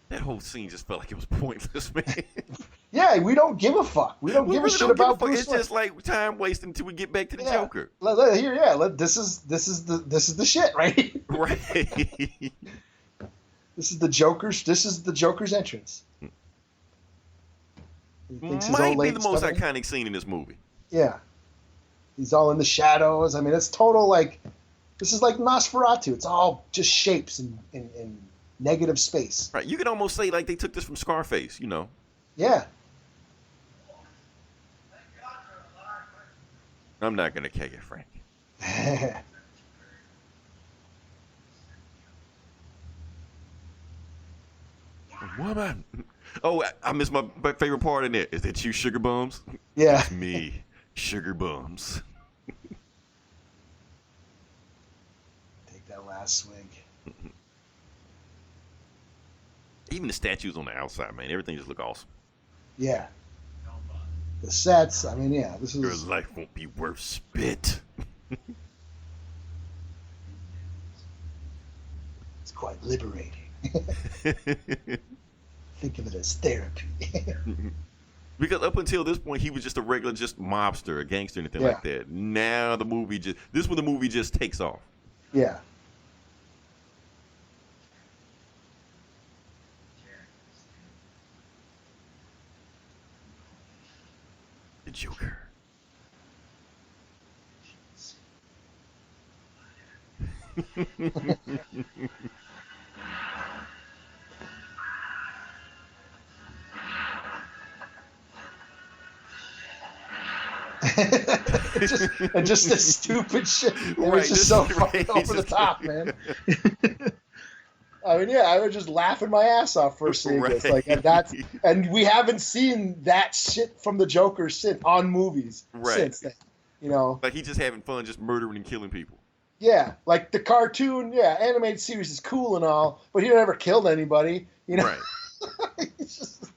That whole scene just felt like it was pointless, man. Yeah, we don't give a fuck. We don't give a shit about Bruce It's Wayne. just like time wasting until we get back to the Yeah. Joker. This is the shit, right? Right. This is the Joker's entrance. He thinks his old Might be lady's the most coming. iconic scene in this movie. Yeah. He's all in the shadows. I mean, it's total like this is like Nosferatu. It's all just shapes and negative space. Right. You could almost say like they took this from Scarface, Yeah. I'm not gonna kill you, Frank. Woman. Oh, I missed my favorite part in it. Is that you, Sugar Bums? Yeah. Me, Sugar Bums. Take that last swig. Even the statues on the outside, man. Everything just look awesome. Yeah. The sets. I mean, yeah. This Your is. life won't be worth spit. It's quite liberating. Think of it as therapy. Because up until this point, he was just a regular, just mobster, a gangster, anything like that. Now the movie this is when the movie just takes off. Yeah. The Joker. just the stupid shit. It Right, was just this so is fucking right. over the top, man. I mean, yeah, I was just laughing my ass off first seeing this. Like, and we haven't seen that shit from the Joker since on movies since then. You know, Like he's just having fun, just murdering and killing people. yeah, like the cartoon, yeah, animated series is cool and all, but he never killed anybody. You know, Right. It's just,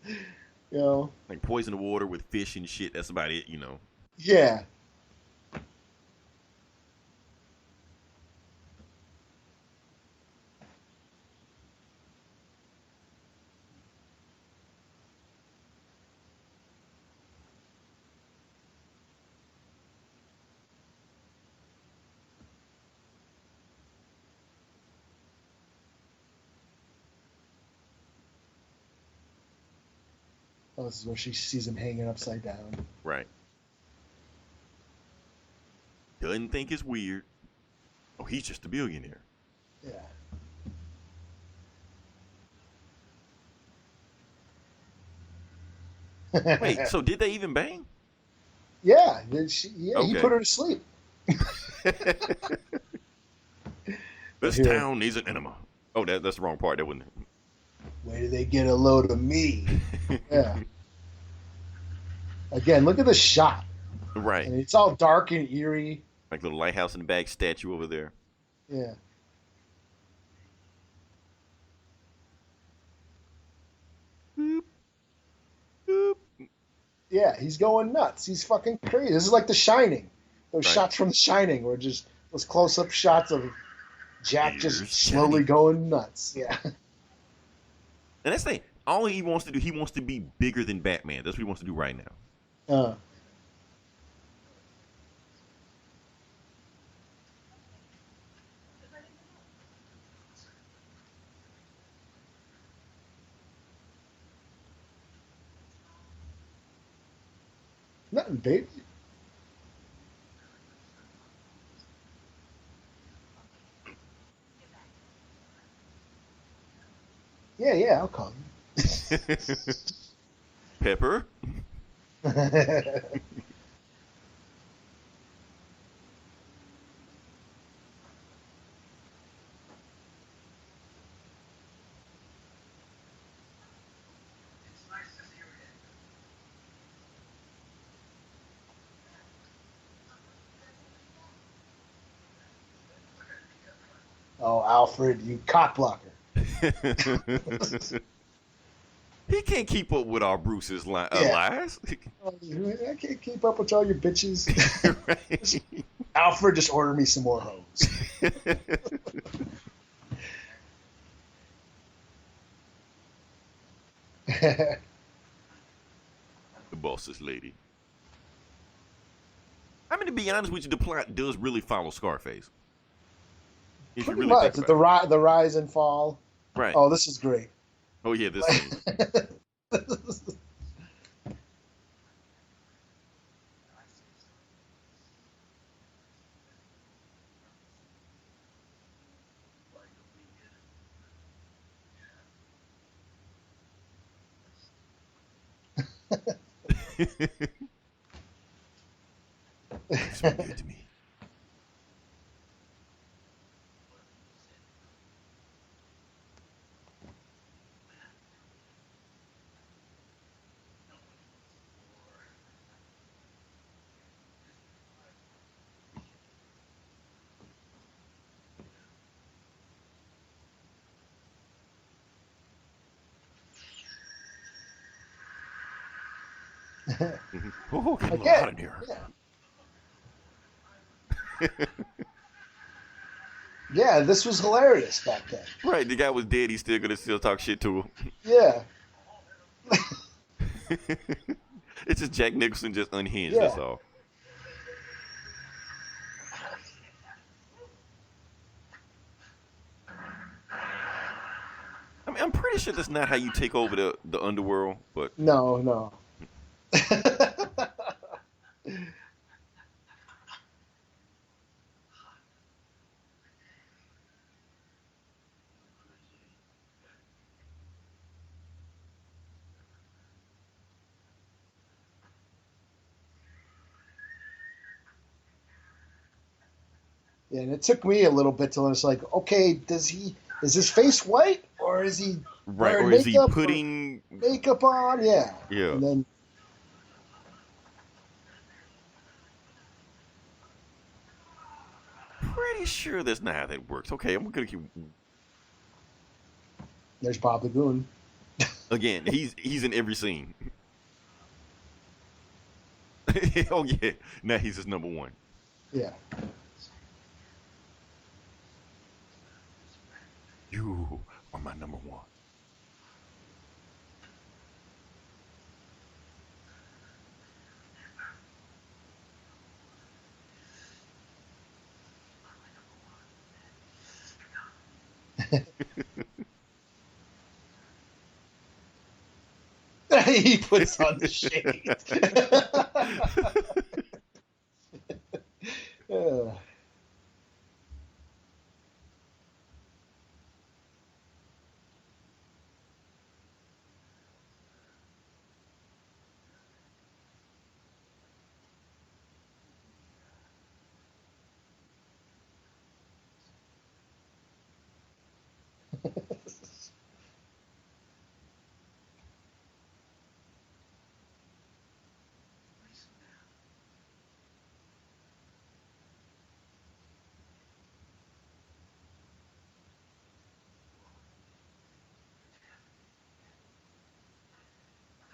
you know, Like poison the water with fish and shit. That's about it, yeah. Oh, this is where she sees him hanging upside down. Right. Doesn't think it's weird. Oh, he's just a billionaire. Yeah. Wait, so did they even bang? Yeah, he Okay. put her to sleep. This Here. town needs an enema. Oh, that's the wrong part. That wasn't. Where did they get a load of me? Yeah. Again, look at the shot. Right. And it's all dark and eerie. Like little lighthouse in the back statue over there. Yeah. Boop. Boop. Yeah, he's going nuts. He's fucking crazy. This is like The Shining. Those Right. shots from The Shining were just those close-up shots of Jack just Here's slowly Johnny. going nuts. Yeah. And that's the thing. All he wants to do, he wants to be bigger than Batman. That's what he wants to do right now. Nothing, baby. Yeah, I'll call Pepper. you. Oh, Alfred, you cockblocker. He can't keep up with our Bruce's Yeah. lies. Oh, I can't keep up with all your bitches. Right. Alfred, just order me some more hoes. The boss's lady. I mean, to be honest with you, the plot does really follow Scarface. If you Pretty really much. think about The rise and fall. it. Right. Oh, this is great. Oh, yeah, this scene. Looks so good to me. Oh, get a little hot in here. Yeah. Yeah, this was hilarious back then. Right, the guy was dead. He's still gonna talk shit to him. Yeah. It's just Jack Nicholson just unhinged. Yeah. That's all. I mean, I'm pretty sure that's not how you take over the underworld, but No. Yeah, and it took me a little bit till it's like, okay, is his face white or is he right, wearing or is he makeup putting? makeup on? Yeah. Yeah. And then pretty sure that's not how that works. Okay, I'm gonna keep. There's Bob the Goon. Again, he's in every scene. Oh yeah, now he's his number one. Yeah. You are my number one. He puts on the shade.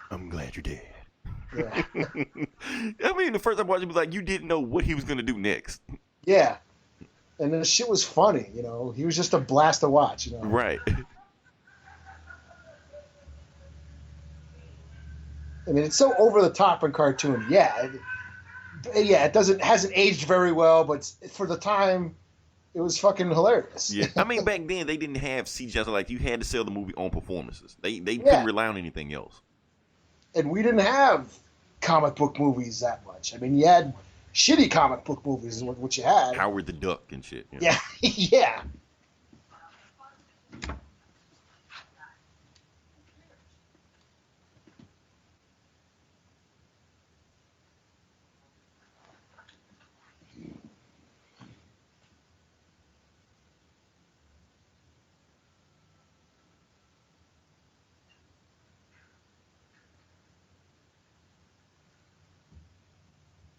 I'm glad you're dead. Yeah. I mean, the first time I watched it was like you didn't know what he was gonna do next. Yeah. And the shit was funny, you know. He was just a blast to watch, you know. Right. I mean, it's so over the top and cartoon. Yeah, it hasn't aged very well, but for the time, it was fucking hilarious. Yeah. I mean, back then they didn't have CGI, so like you had to sell the movie on performances. They couldn't rely on anything else. And we didn't have comic book movies that much. I mean, you had shitty comic book movies is what you had. Howard the Duck and shit. You know? Yeah, yeah.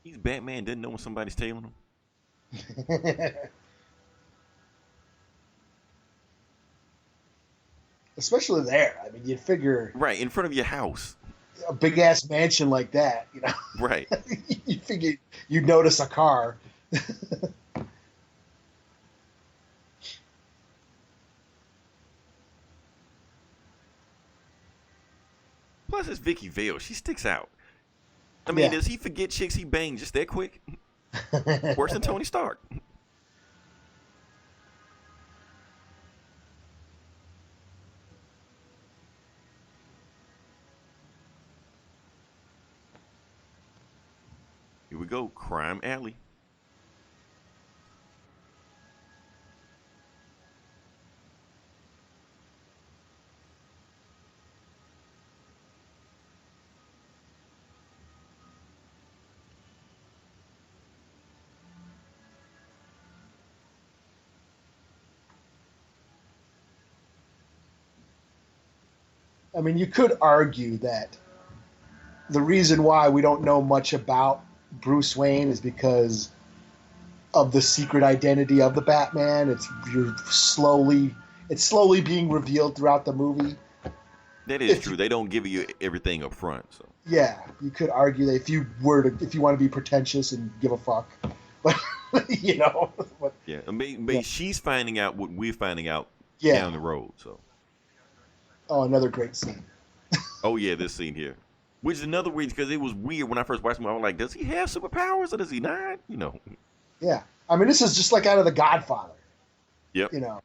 He's Batman, doesn't know when somebody's tailing him. Especially there. I mean, you'd figure Right, in front of your house. a big ass mansion like that, you know. Right. You figure you'd notice a car. Plus, it's Vicky Vale. She sticks out. I mean, Yeah. does he forget chicks he banged just that quick? Worse than Tony Stark. Here we go, Crime Alley. I mean, you could argue that the reason why we don't know much about Bruce Wayne is because of the secret identity of the Batman. It's slowly being revealed throughout the movie. That is true. They don't give you everything up front. So Yeah, you could argue that if you want to be pretentious and give a fuck, but you know, but, yeah, I mean, but she's finding out what we're finding out Yeah. down the road. So oh, another great scene. oh yeah, this scene here, which is another weird because it was weird when I first watched him. I was like, does he have superpowers or does he not? You know. Yeah, I mean, this is just like out of The Godfather. Yep. You know,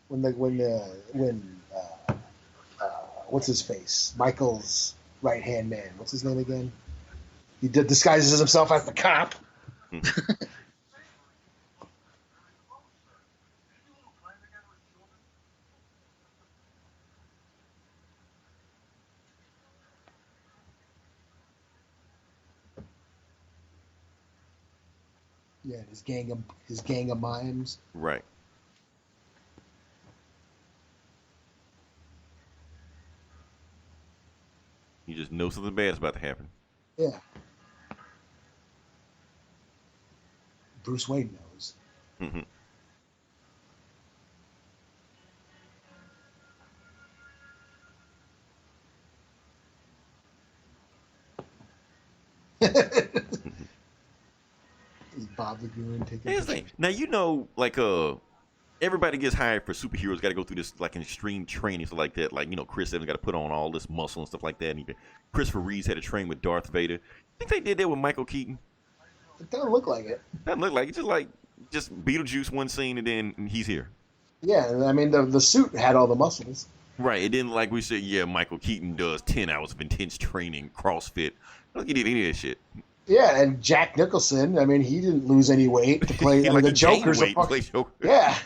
when what's his face? Michael's right hand man. What's his name again? He disguises himself as the cop. Yeah, his gang of mimes. Right. You just know something bad is about to happen. Yeah. Bruce Wayne knows. Mm-hmm. Is Bob the Goon taking Here's the thing. Now like everybody gets hired for superheroes. Got to go through this like extreme training, stuff like that. Like Chris Evans got to put on all this muscle and stuff like that. And even Christopher Reeves had to train with Darth Vader. You think they did that with Michael Keaton? It doesn't look like it. Doesn't look like it. Just Beetlejuice one scene and then he's here. Yeah, I mean the suit had all the muscles. Right. It didn't like we said. Yeah, Michael Keaton does 10 hours of intense training, CrossFit. I don't think he did any of that shit. Yeah, and Jack Nicholson. I mean, he didn't lose any weight to play. I mean, the Joker's a fucking, Joker. yeah.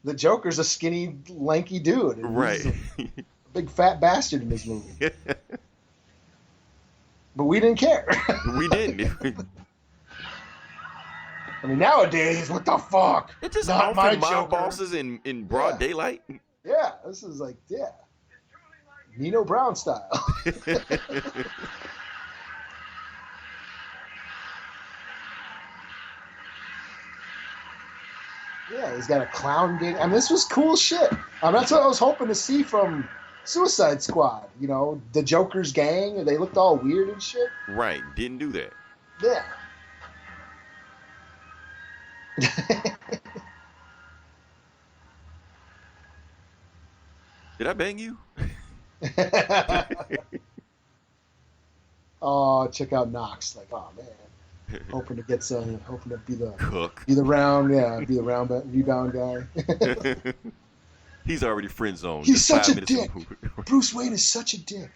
the Joker's a skinny, lanky dude. Right. He's a big fat bastard in this movie. But we didn't care. We didn't. I mean, nowadays, what the fuck? It's just Not my mob Joker. bosses in broad daylight. Yeah, this is like, Nino Brown style. Yeah, he's got a clown gang. I mean, this was cool shit. That's what I was hoping to see from Suicide Squad. The Joker's gang. They looked all weird and shit. Right. Didn't do that. Yeah. Did I bang you? Oh, check out Knox. Like, oh man. Hoping to get some. Hoping to be the Cook. Be the rebound guy. He's already friend zoned. He's such a dick. Bruce Wayne is such a dick.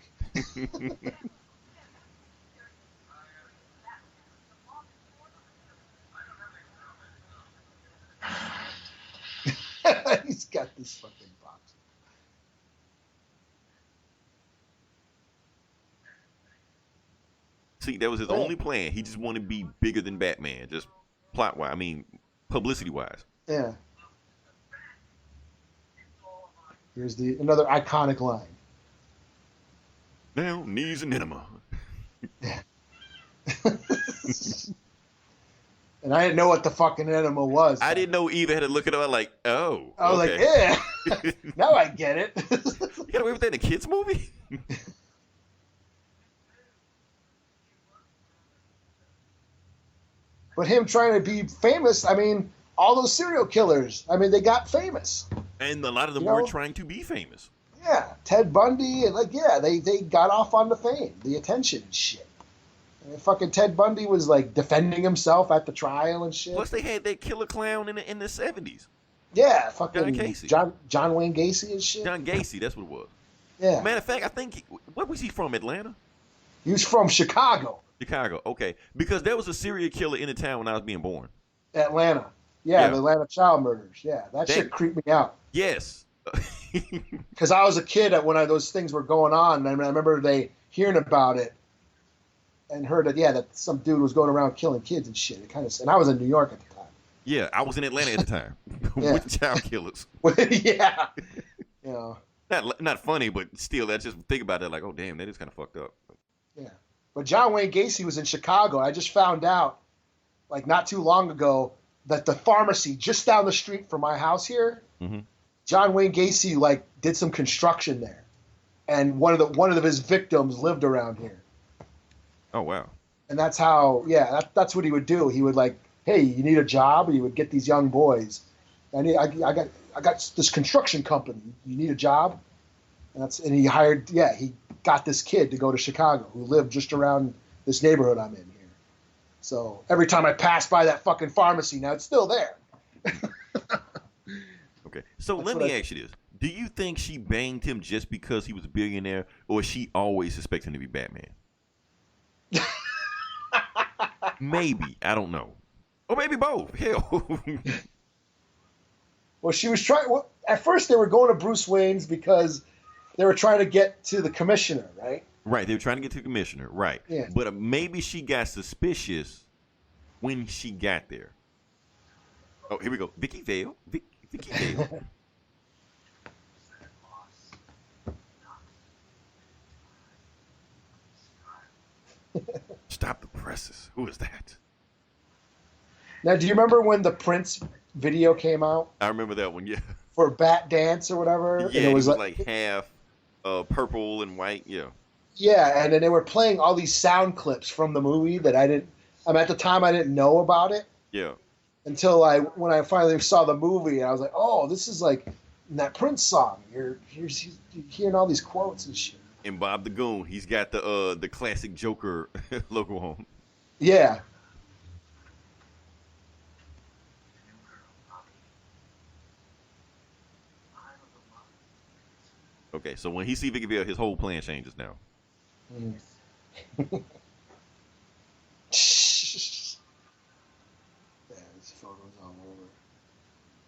He's got this fucking box. See, that was his only plan. He just wanted to be bigger than Batman, just plot-wise. I mean, publicity-wise. Yeah. Here's another iconic line. Now, knees and enema. And I didn't know what the fucking enema was. I didn't know either. Had to look it up. Like, oh. I was okay. like, yeah. Now I get it. You got away with that in a kids' movie? But him trying to be famous, I mean, all those serial killers, I mean, they got famous. And a lot of them were trying to be famous. Yeah, Ted Bundy, and they got off on the fame, the attention and shit. And fucking Ted Bundy was like defending himself at the trial and shit. Plus, they had that killer clown in the 70s. Yeah, fucking John Casey. John Wayne Gacy and shit. John Gacy, that's what it was. Yeah. Matter of fact, I think, what was he from, Atlanta? He was from Chicago. Chicago, okay. Because there was a serial killer in the town when I was being born. Atlanta. Yeah, the Atlanta child murders. Yeah, that shit creeped me out. Yes. Because I was a kid when those things were going on, and I remember hearing about it and heard that some dude was going around killing kids and shit. And I was in New York at the time. Yeah, I was in Atlanta at the time with the child killers. Yeah. Not funny, but still, that's just think about that. Like, oh damn, that is kind of fucked up. Yeah, but John Wayne Gacy was in Chicago. I just found out, like not too long ago, that the pharmacy just down the street from my house here, John Wayne Gacy did some construction there, and one of his victims lived around here. Oh wow! And that's how, that's what he would do. He would hey, you need a job? He would get these young boys. I got this construction company. You need a job? And he hired. Yeah, he got this kid to go to Chicago who lived just around this neighborhood I'm in here. So every time I pass by that fucking pharmacy, now it's still there. Okay, so let me ask you this: do you think she banged him just because he was a billionaire, or she always suspected him to be Batman? Maybe, I don't know. Or maybe both. Hell. Well, she was trying. Well, at first, they were going to Bruce Wayne's because they were trying to get to the commissioner, right? Right, they were trying to get to the commissioner, right. Yeah. But maybe she got suspicious when she got there. Oh, here we go. Vicky Vale. Vicky Vale. Stop the presses. Who is that? Now, do you remember when the Prince video came out I remember that one. Yeah. for Bat Dance or whatever? Yeah, and it was like half purple and white. Yeah. yeah, and then they were playing all these sound clips from the movie that I didn't. At the time I didn't know about it Yeah. until when I finally saw the movie, and I was like, oh, this is like that Prince song. You're hearing all these quotes and shit. And Bob the Goon, he's got the classic Joker logo on. Yeah. Okay, so when he see Vicky Vale, his whole plan changes now. Mm. Yeah, this photo's all over.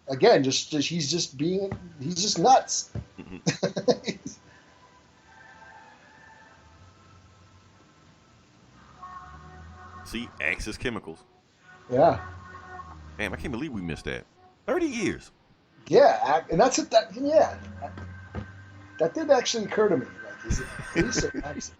Again, he's just nuts. See, Axis Chemicals. Yeah. Damn, I can't believe we missed that. 30 years. Yeah, and that's it. That did actually occur to me. Like, is it police or Axis?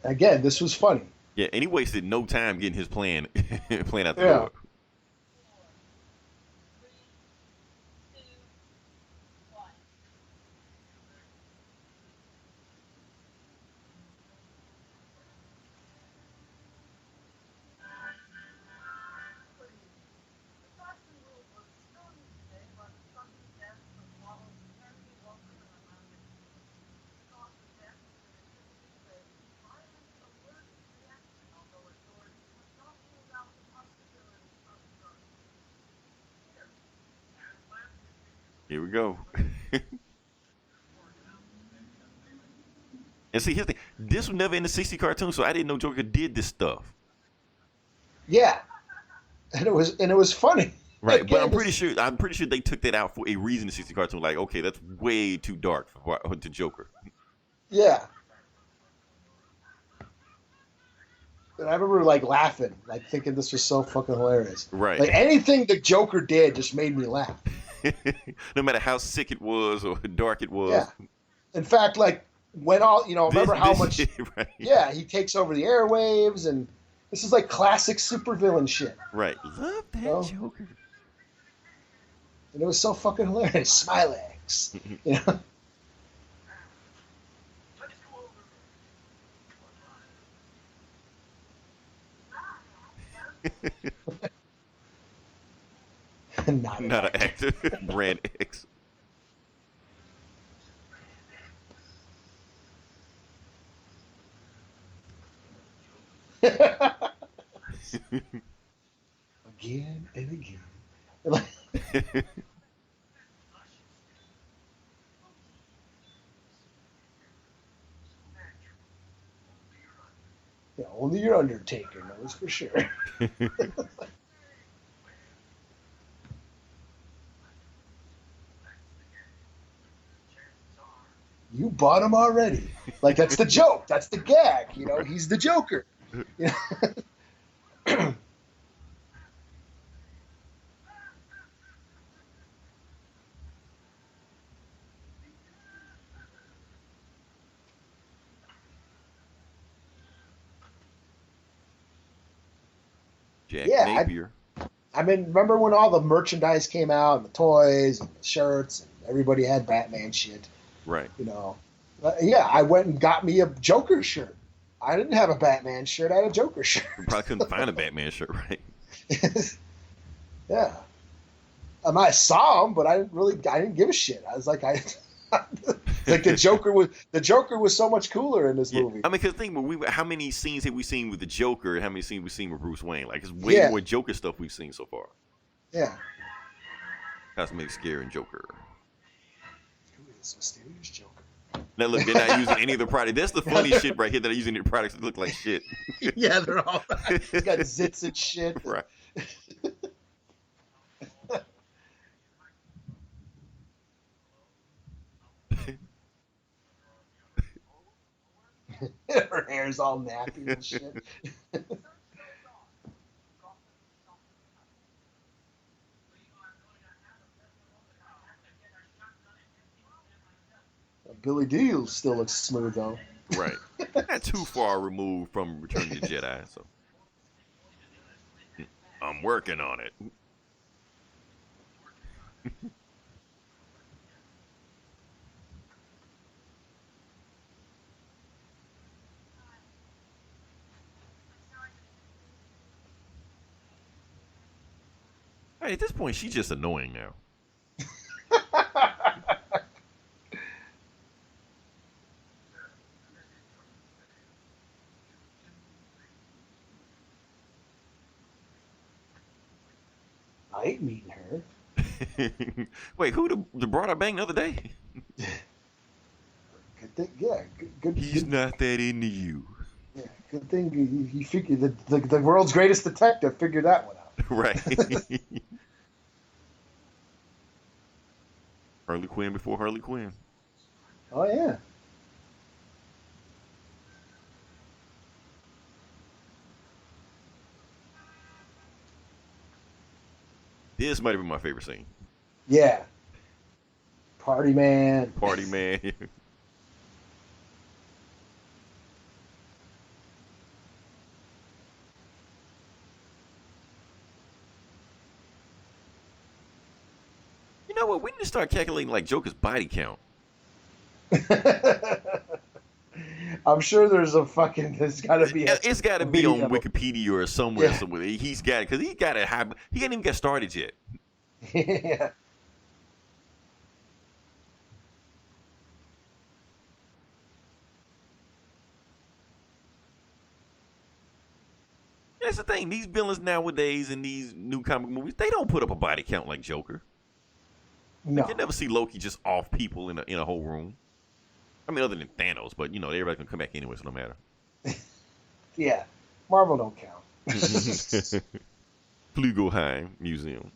Again, this was funny. Yeah, and he wasted no time getting his plan out the Yeah. door. Here we go. And see, here's the thing. This was never in the 60 cartoon, so I didn't know Joker did this stuff. Yeah, and it was funny. Right, Again, but I'm pretty sure they took that out for a reason. The 60 cartoon, like, okay, that's way too dark to Joker. Yeah. And I remember like laughing, like thinking this was so fucking hilarious. Right. Like anything the Joker did just made me laugh. No matter how sick it was or dark it was. Yeah. In fact, like when remember how much? Shit, right. Yeah, he takes over the airwaves, and this is like classic supervillain shit. Right. Love that Joker. And it was so fucking hilarious. Smilex. You know? Not an actor. Brand X. Again and again. Yeah, only your Undertaker knows for sure. You bought him already. Like, that's the joke. That's the gag. He's the Joker. You know? Jack Yeah, Napier. I mean, remember when all the merchandise came out, and the toys, and the shirts, and everybody had Batman shit? Right. Yeah, I went and got me a Joker shirt. I didn't have a Batman shirt. I had a Joker shirt. You probably couldn't find a Batman shirt, right? Yeah. I saw him, but I didn't give a shit. I was like, like the Joker was so much cooler in this movie. I mean, because think, how many scenes have we seen with the Joker? How many scenes we've seen with Bruce Wayne? Like, it's way more Joker stuff we've seen so far. Yeah. Cosmic Scare and Joker. Who is mysterious Joker? Now look, they're not using any of the products. That's the funny shit right here. They're using their products that look like shit. Yeah, they're all it's got zits and shit. Right. Her hair's all nappy and shit. Billy D still looks smooth though. Right. Not too far removed from Return of the Jedi, so I'm working on it. Hey, at this point, she's just annoying now. I ain't meeting her. Wait, who brought her bang the other day? Good thing, yeah. Good. He's not that into you. Yeah, good thing he figured the world's greatest detective figured that one out. Right. Harley Quinn before Harley Quinn. Oh yeah. This might have been my favorite scene. Yeah. Party man. Party man. You know what? We need to start calculating like Joker's body count. I'm sure there's a fucking. There's got to be. It's got to be on video. Wikipedia or somewhere. Yeah. Somewhere. He's got it because he got it high. He ain't even got started yet. Yeah. That's the thing. These villains nowadays in these new comic movies, they don't put up a body count like Joker. No. You never see Loki just off people in a whole room. I mean, other than Thanos, but you know everybody can come back anyway, so no matter. Yeah. Marvel don't count. Flugelheim Museum.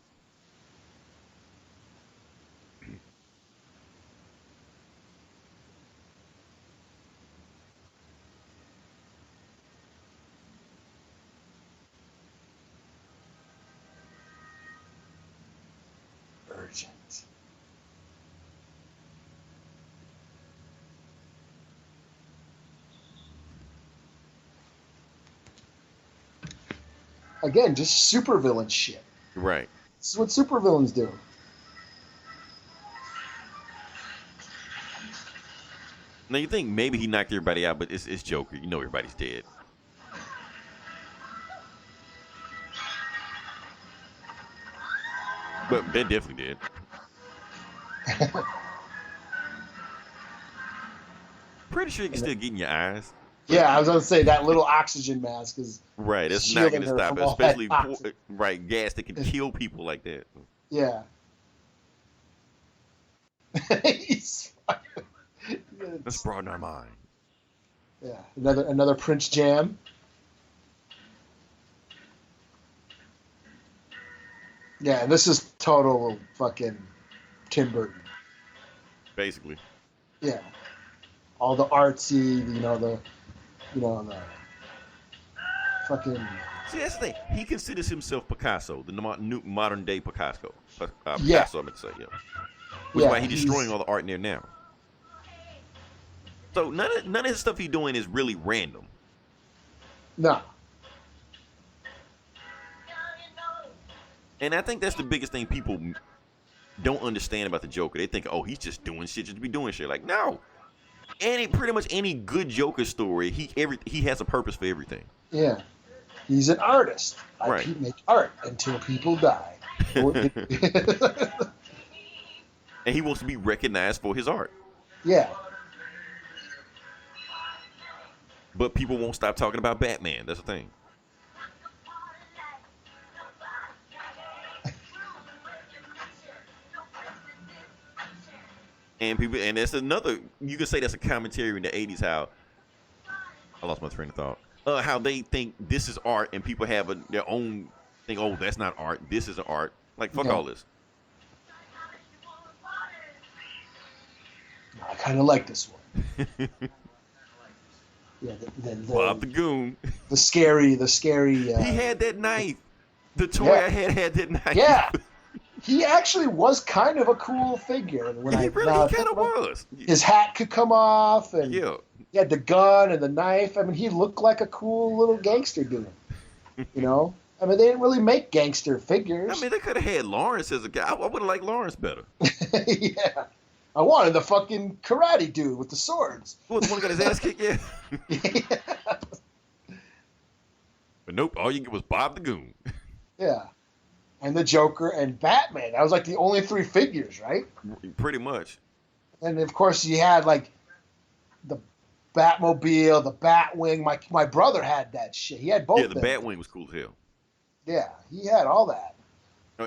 Urgent. Again, just supervillain shit. Right. This is what supervillains do. Now you think maybe he knocked everybody out, but it's Joker. You know everybody's dead. But Ben definitely did. Pretty sure you can still get in your eyes. Yeah, I was going to say that little oxygen mask is Right, it's not going shielding to her stop from it, all especially that toxin. right gas that can kill people like that. Yeah. He's Let's broaden our mind. yeah, another Prince jam. Yeah, and this is total fucking Tim Burton. Basically. Yeah, all the artsy, the fucking. See, that's the thing. He considers himself Picasso, the new modern day Picasso. Yeah. Picasso, I meant to say, yeah. Which is why he's he's destroying all the art in there now. So none of the stuff he's doing is really random. No. And I think that's the biggest thing people don't understand about the Joker. They think, oh, he's just doing shit just to be doing shit. Like, no. Pretty much any good Joker story, he has a purpose for everything. Yeah, he's an artist. Right. I make art until people die. And he wants to be recognized for his art. Yeah. But people won't stop talking about Batman. That's the thing. And that's another, you can say that's a commentary in the 80s how, I lost my train of thought, how they think this is art and people have their own thing, oh, that's not art, this is art. Like, fuck all this. I kind of like this one. Yeah, Bob the Goon. The scary. He had that knife. The toy Yeah. I had that knife. Yeah. he actually was kind of a cool figure. And when He really kind of was. His hat could come off, and Yeah. he had the gun and the knife. I mean, he looked like a cool little gangster dude. You know? I mean, they didn't really make gangster figures. I mean, they could have had Lawrence as a guy. I would have liked Lawrence better. Yeah. I wanted the fucking karate dude with the swords. Who was the one who got his ass kicked? Yeah. Yeah. But nope, all you get was Bob the Goon. Yeah. And the Joker and Batman. That was like the only three figures, right? Pretty much. And of course, you had like the Batmobile, the Batwing. My brother had that shit. He had both. Yeah, the Batwing was cool as hell. Yeah, he had all that.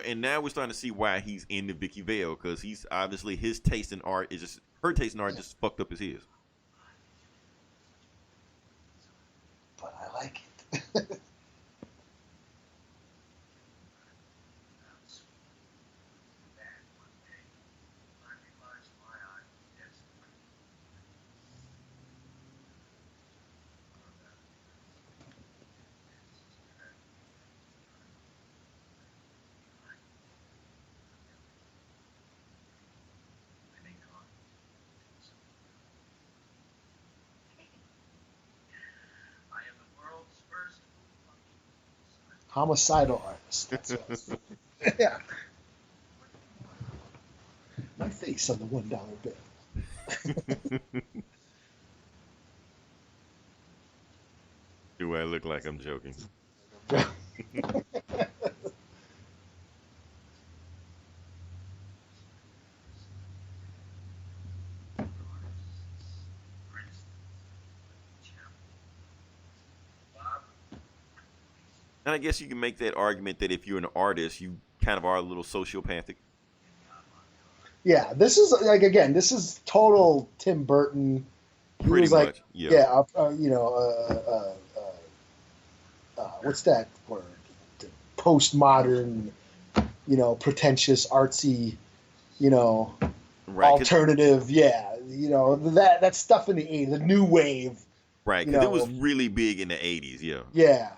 And now we're starting to see why he's in the Vicky Vale, because he's obviously his taste in art is just her taste in art just fucked up as his. But I like it. Homicidal artist. That's what yeah. My face on the $1 bill. Do I look like I'm joking? And I guess you can make that argument that if you're an artist, you kind of are a little sociopathic. Yeah, this is like, again, this is total Tim Burton. He Pretty was like, much, yeah. What's that word? Postmodern, pretentious, artsy, Right, alternative. Yeah, that stuff in the 80s, the new wave. Right, because it was really big in the 80s, yeah. Yeah.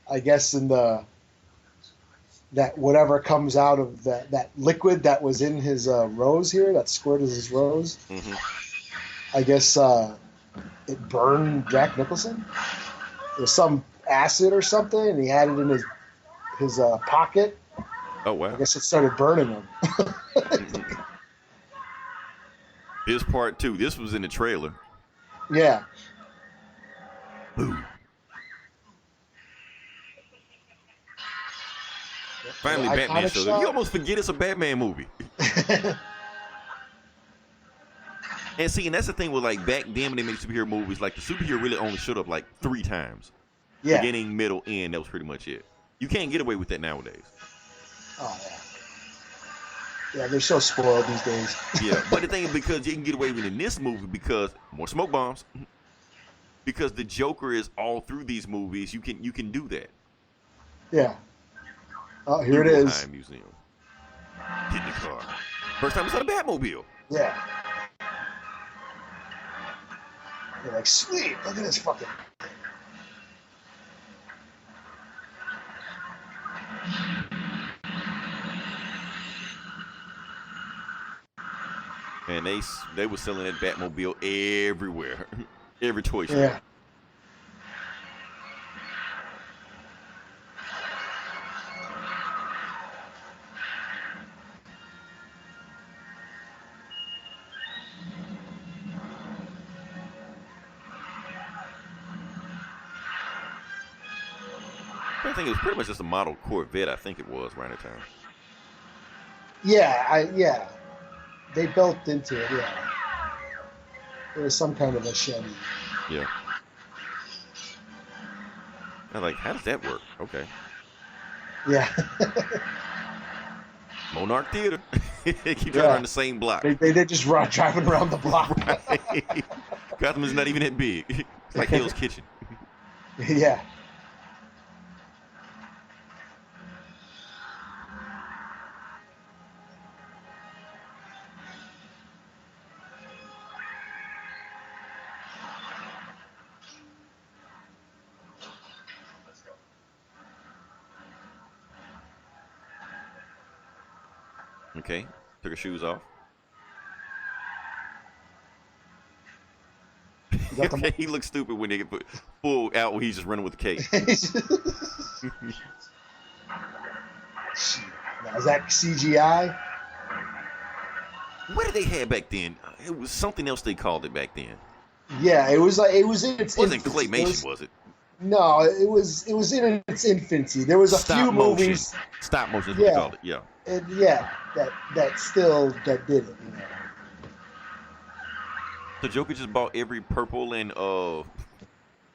I guess in that whatever comes out of that liquid that was in his rose here, that squirt is his rose. Mm-hmm. I guess it burned Jack Nicholson. There's some acid or something, and he had it in his pocket. Oh, wow. I guess it started burning him. This part, too. This was in the trailer. Yeah. Boo. Finally, Batman shows up. You almost forget it's a Batman movie. And see, and that's the thing with, like, back then when they made superhero movies, like, the superhero really only showed up, like, 3 times. Yeah. Beginning, middle, end. That was pretty much it. You can't get away with that nowadays. Oh, yeah. Yeah, they're so spoiled these days. Yeah, but the thing is, because you can get away with it in this movie because more smoke bombs. Because the Joker is all through these movies, you can do that. Yeah. Oh, here it is. Time Museum. Get in the car. First time we saw the Batmobile. Yeah. You're like, sweet, look at this fucking. And they were selling that Batmobile everywhere. Every toy shop. Yeah. I think it was pretty much just a model Corvette. I think it was around the time. Yeah, they built into it. Yeah, it was some kind of a Chevy. Yeah. I was like, how does that work? Okay. Yeah. Monarch Theater. They keep Yeah. driving around the same block. They just driving around the block. Right. Gotham is not even that big. It's like Hell's Kitchen. Yeah. Okay. Took her shoes off. Okay, he looks stupid when they get put full out when he's just running with the cape. Now, is that CGI? What did they have back then? It was something else they called it back then. Yeah, it was in its It wasn't infancy. claymation, was it? No, it was in its infancy. There was a few movies. Stop motion is what they called it. Yeah. That did it. You know. So Joker just bought every purple and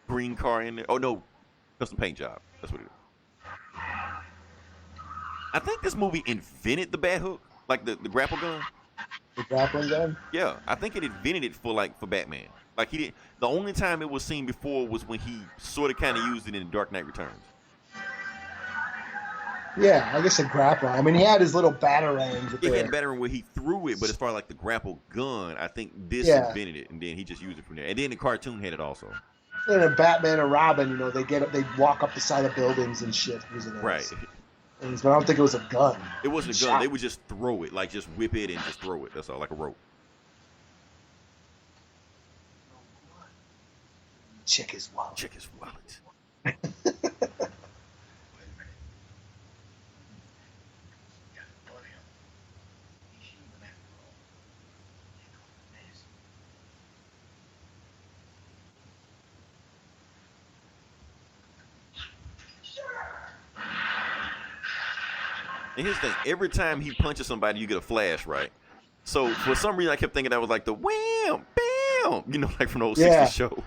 green car in there. Oh no, custom paint job. That's what it is. I think this movie invented the bat hook, like the grapple gun. The grappling gun? Yeah, I think it invented it for Batman. Like he didn't. The only time it was seen before was when he sort of kind of used it in Dark Knight Returns. Yeah, I guess a grapple. I mean, he had his little batarangs. Yeah, he had a batarang where he threw it, but as far as like the grapple gun, I think this invented it, and then he just used it from there. And then the cartoon had it also. And in Batman and Robin, you know, they walk up the side of buildings and shit using it. Right. But I don't think it was a gun. It wasn't a gun. They would just throw it, like just whip it and just throw it. That's all, like a rope. Check his wallet. Check his wallet. And here's the thing, every time he punches somebody, you get a flash, right? So for some reason, I kept thinking that was like the wham, bam, you know, like from the old 60s show.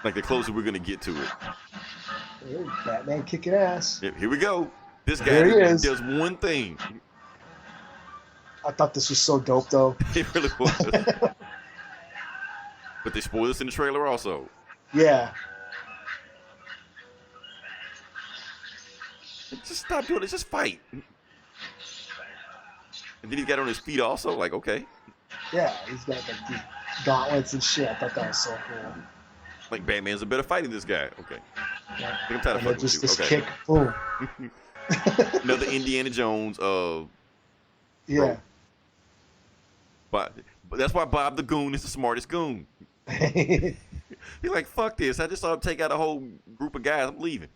Like the closer we're gonna get to it. Hey, Batman kicking ass. Yeah, here we go. This guy does one thing. I thought this was so dope, though. It really was. But they spoiled us in the trailer also. Yeah. Just stop doing it. Just fight. And then he's got on his feet also. Like, okay. Yeah, he's got like these gauntlets and shit. I thought that was so cool. Like Batman's a better fighter than this guy. Okay. Yeah. I think I'm tired of fucking just with you. this Okay. kick. Boom. Another Indiana Jones. Yeah. But that's why Bob the Goon is the smartest goon. He's like, fuck this. I just saw him take out a whole group of guys. I'm leaving.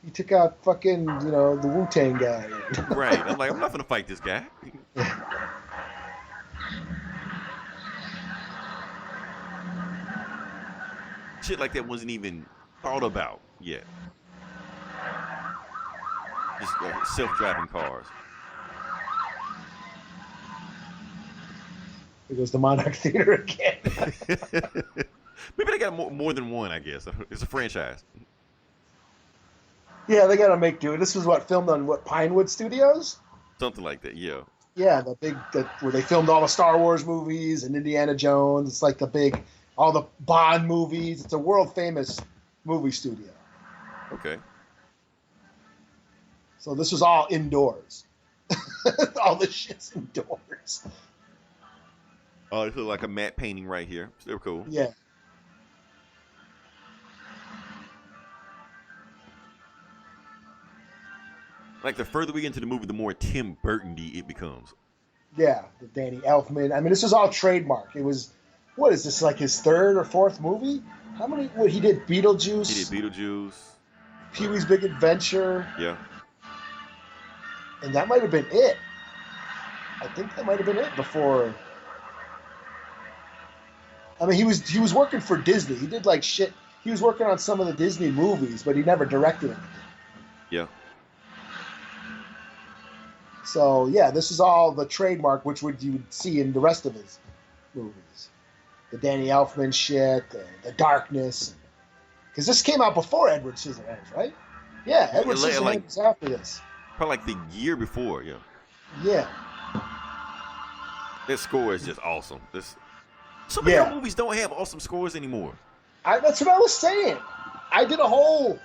He took out fucking, you know, the Wu-Tang guy. Right. I'm like, I'm not gonna fight this guy. Shit like that wasn't even thought about yet. Just self-driving cars. Here goes the Monarch Theater again. Maybe they got more than one, I guess. It's a franchise. Yeah, they gotta make do. This was filmed on Pinewood Studios? Something like that, yeah. Yeah, where they filmed all the Star Wars movies and Indiana Jones. It's like all the Bond movies. It's a world famous movie studio. Okay. So this was all indoors. All the shit's indoors. Oh, this looks like a matte painting right here. Still cool. Yeah. Like the further we get into the movie, the more Tim Burton-y it becomes. Yeah, the Danny Elfman. I mean, this was all trademark. It was, what is this, like his third or fourth movie? How many? What he did? Beetlejuice. He did Beetlejuice. Pee-wee's Big Adventure. Yeah. And that might have been it. I think that might have been it before. I mean, he was working for Disney. He did like shit. He was working on some of the Disney movies, but he never directed anything. Yeah. So yeah, this is all the trademark, which you would see in the rest of his movies. the Danny Elfman shit, the darkness. Because this came out before Edward Scissorhands, right? Yeah, Edward Scissorhands was after this. Probably like the year before, yeah. Yeah. This score is just awesome. So many movies don't have awesome scores anymore. That's what I was saying. I did a whole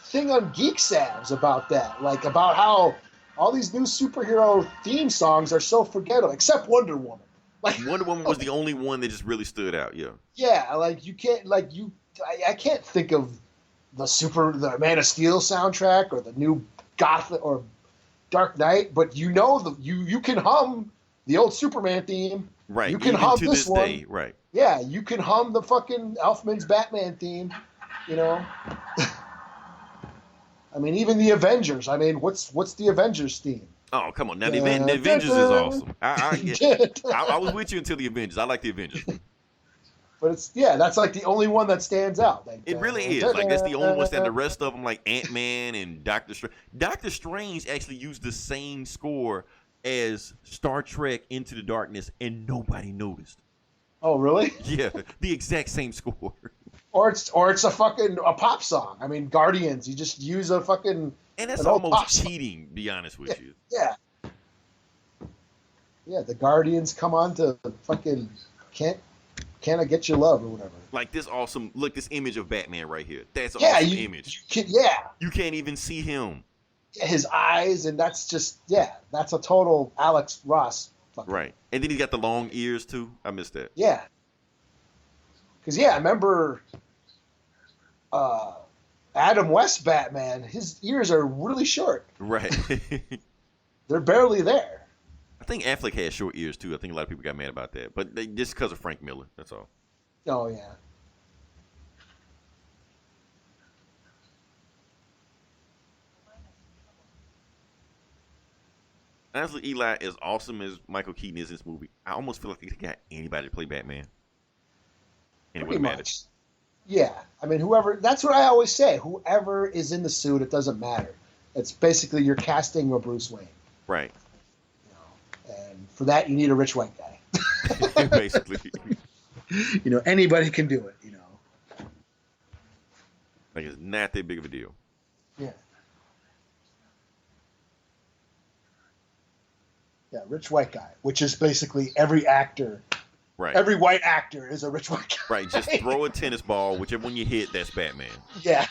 thing on Geek Savs about that, like about how all these new superhero theme songs are so forgettable, except Wonder Woman. Like Wonder Woman was the only one that just really stood out. Yeah. Yeah, like you can't, I can't think of the Man of Steel soundtrack or the new Gotham or Dark Knight, but you can hum the old Superman theme. Right. You can even hum to this one. Day. Right. Yeah, you can hum the fucking Elfman's Batman theme. You know. I mean, even the Avengers. I mean, what's the Avengers theme? Oh, come on. Now, the Avengers is awesome. I was with you until the Avengers. I like the Avengers. But that's like the only one that stands out. Like, it really is. Like, that's the only one that the rest of them, like Ant-Man and Doctor Strange. Doctor Strange actually used the same score as Star Trek Into the Darkness, and nobody noticed. Oh, really? Yeah, the exact same score. Or it's a pop song. I mean, Guardians, you just use a fucking... And that's almost cheating, to be honest with you. Yeah. Yeah, the Guardians come on to fucking Can't I Get Your Love or whatever. Like this image of Batman right here. That's an awesome image. You can't even see him. His eyes, and that's just, that's a total Alex Ross. Right. And then he's got the long ears, too. I missed that. Yeah. Because, I remember Adam West Batman, his ears are really short. Right. They're barely there. I think Affleck has short ears, too. I think a lot of people got mad about that. But just because of Frank Miller, that's all. Oh, yeah. Honestly, Eli, as awesome as Michael Keaton is in this movie, I almost feel like they got anybody to play Batman. And it wouldn't matter. Yeah. I mean, that's what I always say. Whoever is in the suit, it doesn't matter. It's basically you're casting a Bruce Wayne. Right. And for that, you need a rich white guy. Basically. Anybody can do it, Like, it's not that big of a deal. Yeah. Yeah, rich white guy, which is basically every actor. Right. Every white actor is a rich white guy. Right. Just throw a tennis ball, whichever one you hit, that's Batman. Yeah.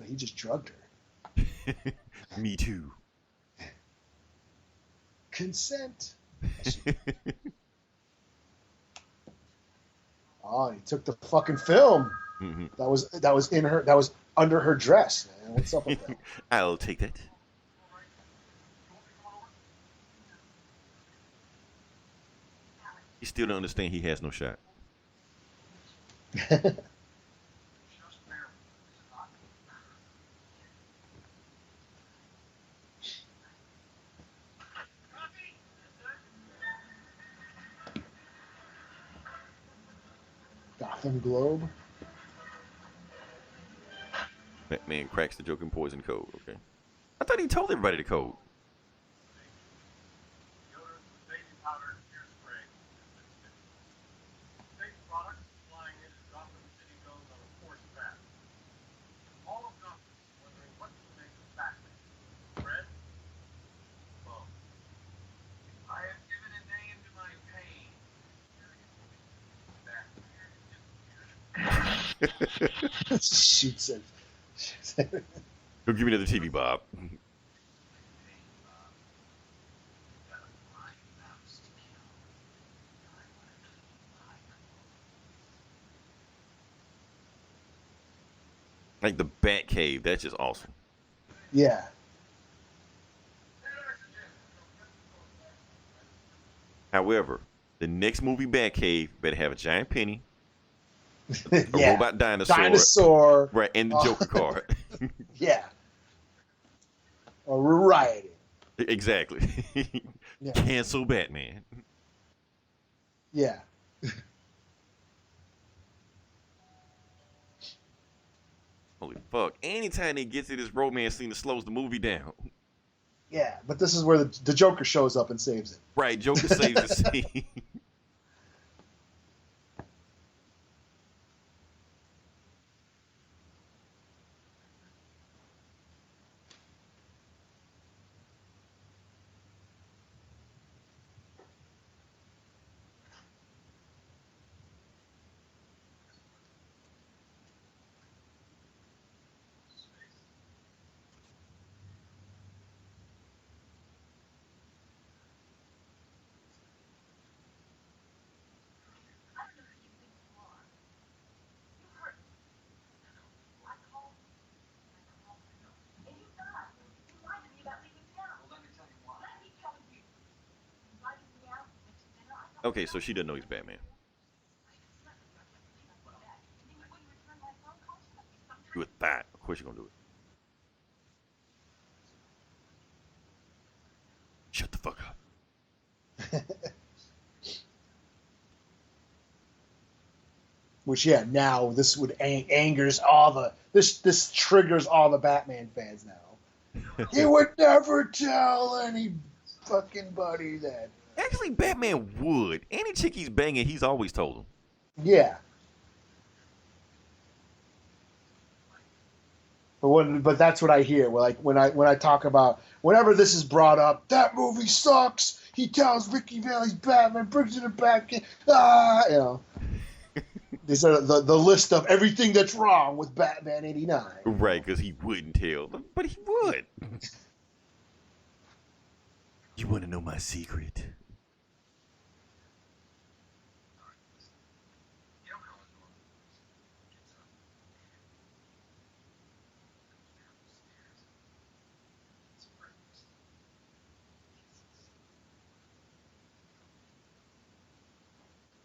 He just drugged her. Me too. Consent. Oh, he took the fucking film. Mm-hmm. That was under her dress, man. What's up with that? I'll take that. You still don't understand he has no shot. Gotham Globe. Batman cracks the joke and poison code. Okay. I thought he told everybody the code. Shoots it. Don't give me another TV, Bob. Like the Bat Cave, that's just awesome. Yeah. However, the next movie, Batcave, better have a giant penny, a Yeah. robot dinosaur, right, and the Joker card. Yeah. Or rioting. Exactly. Yeah. Cancel Batman. Holy fuck. Anytime they get to this romance scene, it slows the movie down. Yeah, but this is where the Joker shows up and saves it. Right, Joker saves the scene. Okay, so she doesn't know he's Batman. Do it that. Of course you're gonna do it. Shut the fuck up. Which, yeah, now this would angers all the this triggers all the Batman fans now. He would never tell any fucking buddy that. Actually, Batman would. Any chick he's banging, he's always told him. Yeah. But that's what I hear. Like when I talk about whenever this is brought up, that movie sucks. He tells Ricky Valley's Batman, brings it back in. You know. These are the list of everything that's wrong with Batman '89. Right, because he wouldn't tell them, but he would. You want to know my secret?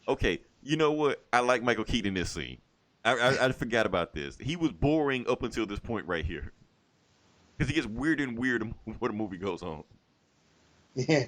Okay, you know what? I like Michael Keaton in this scene. I forgot about this. He was boring up until this point right here. Because he gets weirder and weirder when the movie goes on. Yeah.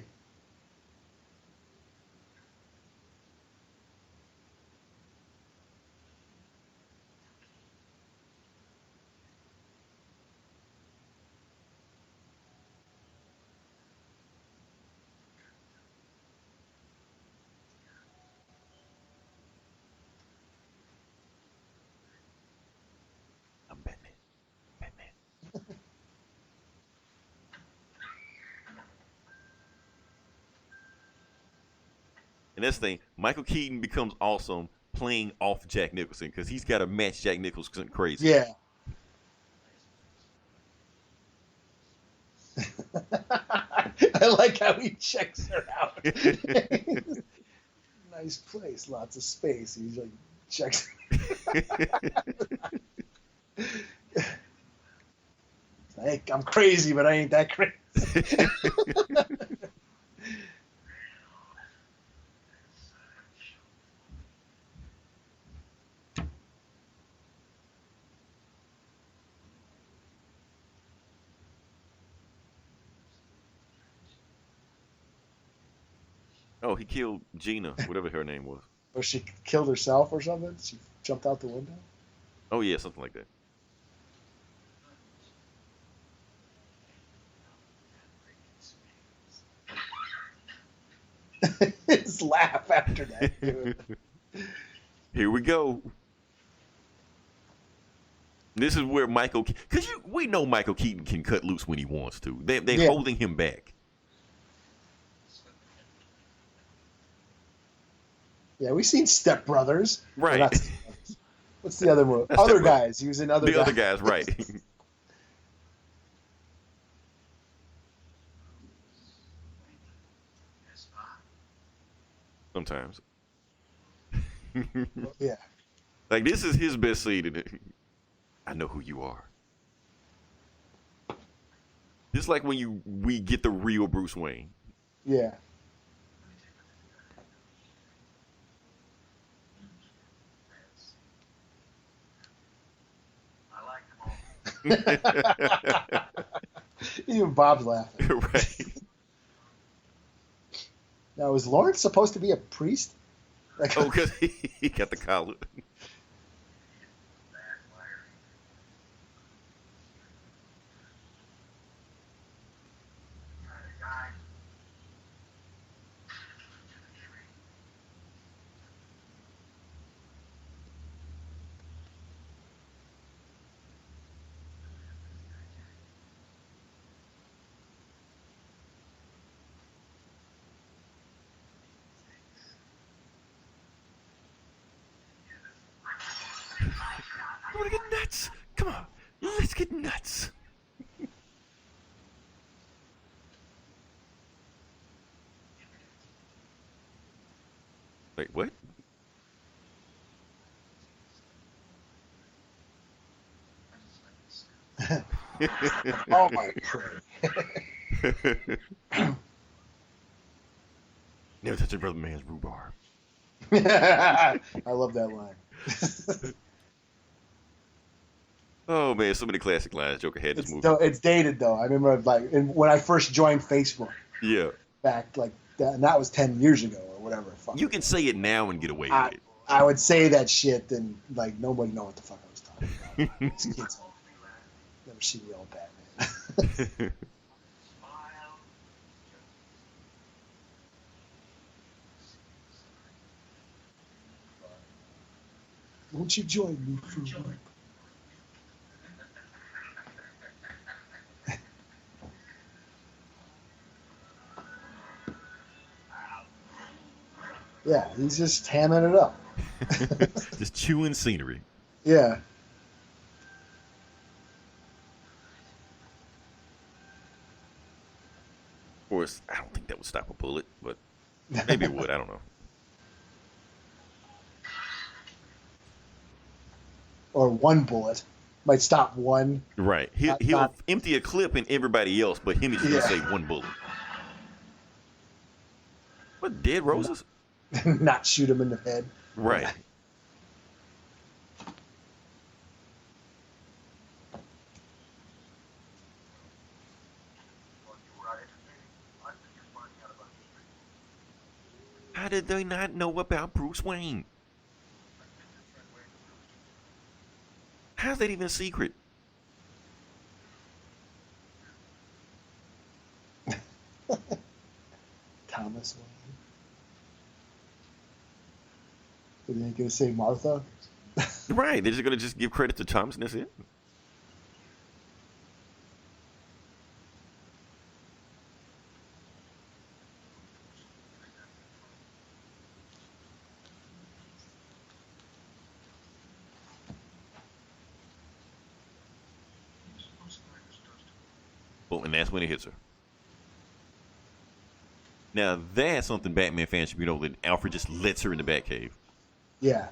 I'm Batman. Batman. And this thing, Michael Keaton becomes awesome playing off Jack Nicholson because he's got to match Jack Nicholson crazy. Yeah. I like how he checks her out. Nice place, lots of space. He's like checks. Hey, I'm crazy, but I ain't that crazy. Oh, he killed Gina, whatever her name was. Or she killed herself or something? She jumped out the window? Oh, yeah, something like that. His laugh after that, dude. Here we go. This is where Michael, because we know Michael Keaton can cut loose when he wants to. They're holding him back. Yeah, we've seen Step Brothers. Right. Well, what's the other movie? Other Guys. He was in Other Guys. The Other Guys, right. Sometimes. Yeah. Like, this is his best scene. I know who you are. Just like when we get the real Bruce Wayne. Yeah. Even Bob's laughing. Right. Now, is Lawrence supposed to be a priest? Like, Oh, because he got the collar. nuts. Come on, let's get nuts. Wait, what? Oh my god. Never touch a brother man's rhubarb. I love that line. Oh man, so many classic lines Joker had this movie. It's dated though. I remember when I first joined Facebook Yeah. back like that, and that was 10 years ago or whatever. You can say it now and get away with it. I would say that shit and like nobody know what the fuck I was talking about. These kids never seen real Batman. Won't you join me for a week? Yeah, he's just hamming it up. Just chewing scenery. Yeah. Of course, I don't think that would stop a bullet, but maybe it would. I don't know. Or one bullet might stop one. Right. He'll empty a clip in everybody else, but him is just gonna say one bullet. What, dead roses? Not shoot him in the head. Right. How did they not know about Bruce Wayne? How's that even a secret? Thomas Wayne. Are they going to say Martha? Right. They're just going to give credit to Thomas and that's it. Well, and that's when it hits her. Now, that's something Batman fans should be know, that Alfred just lets her in the Batcave. Yeah.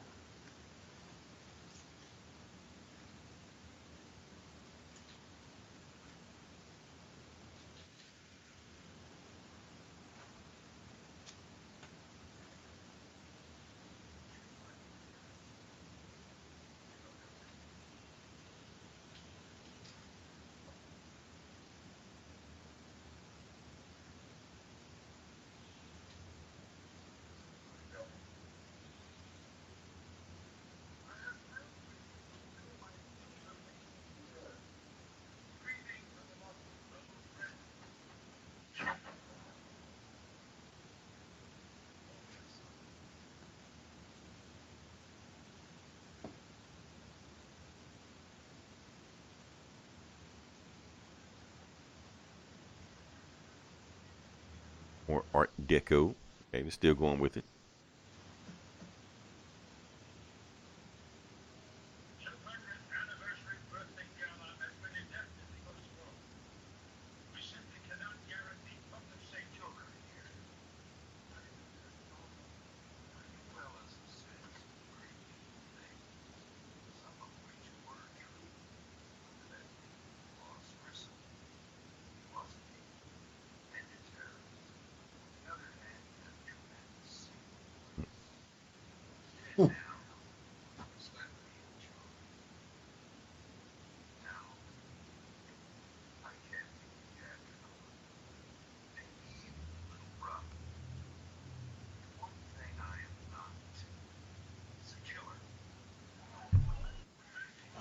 Or Art Deco. Okay, they're still going with it.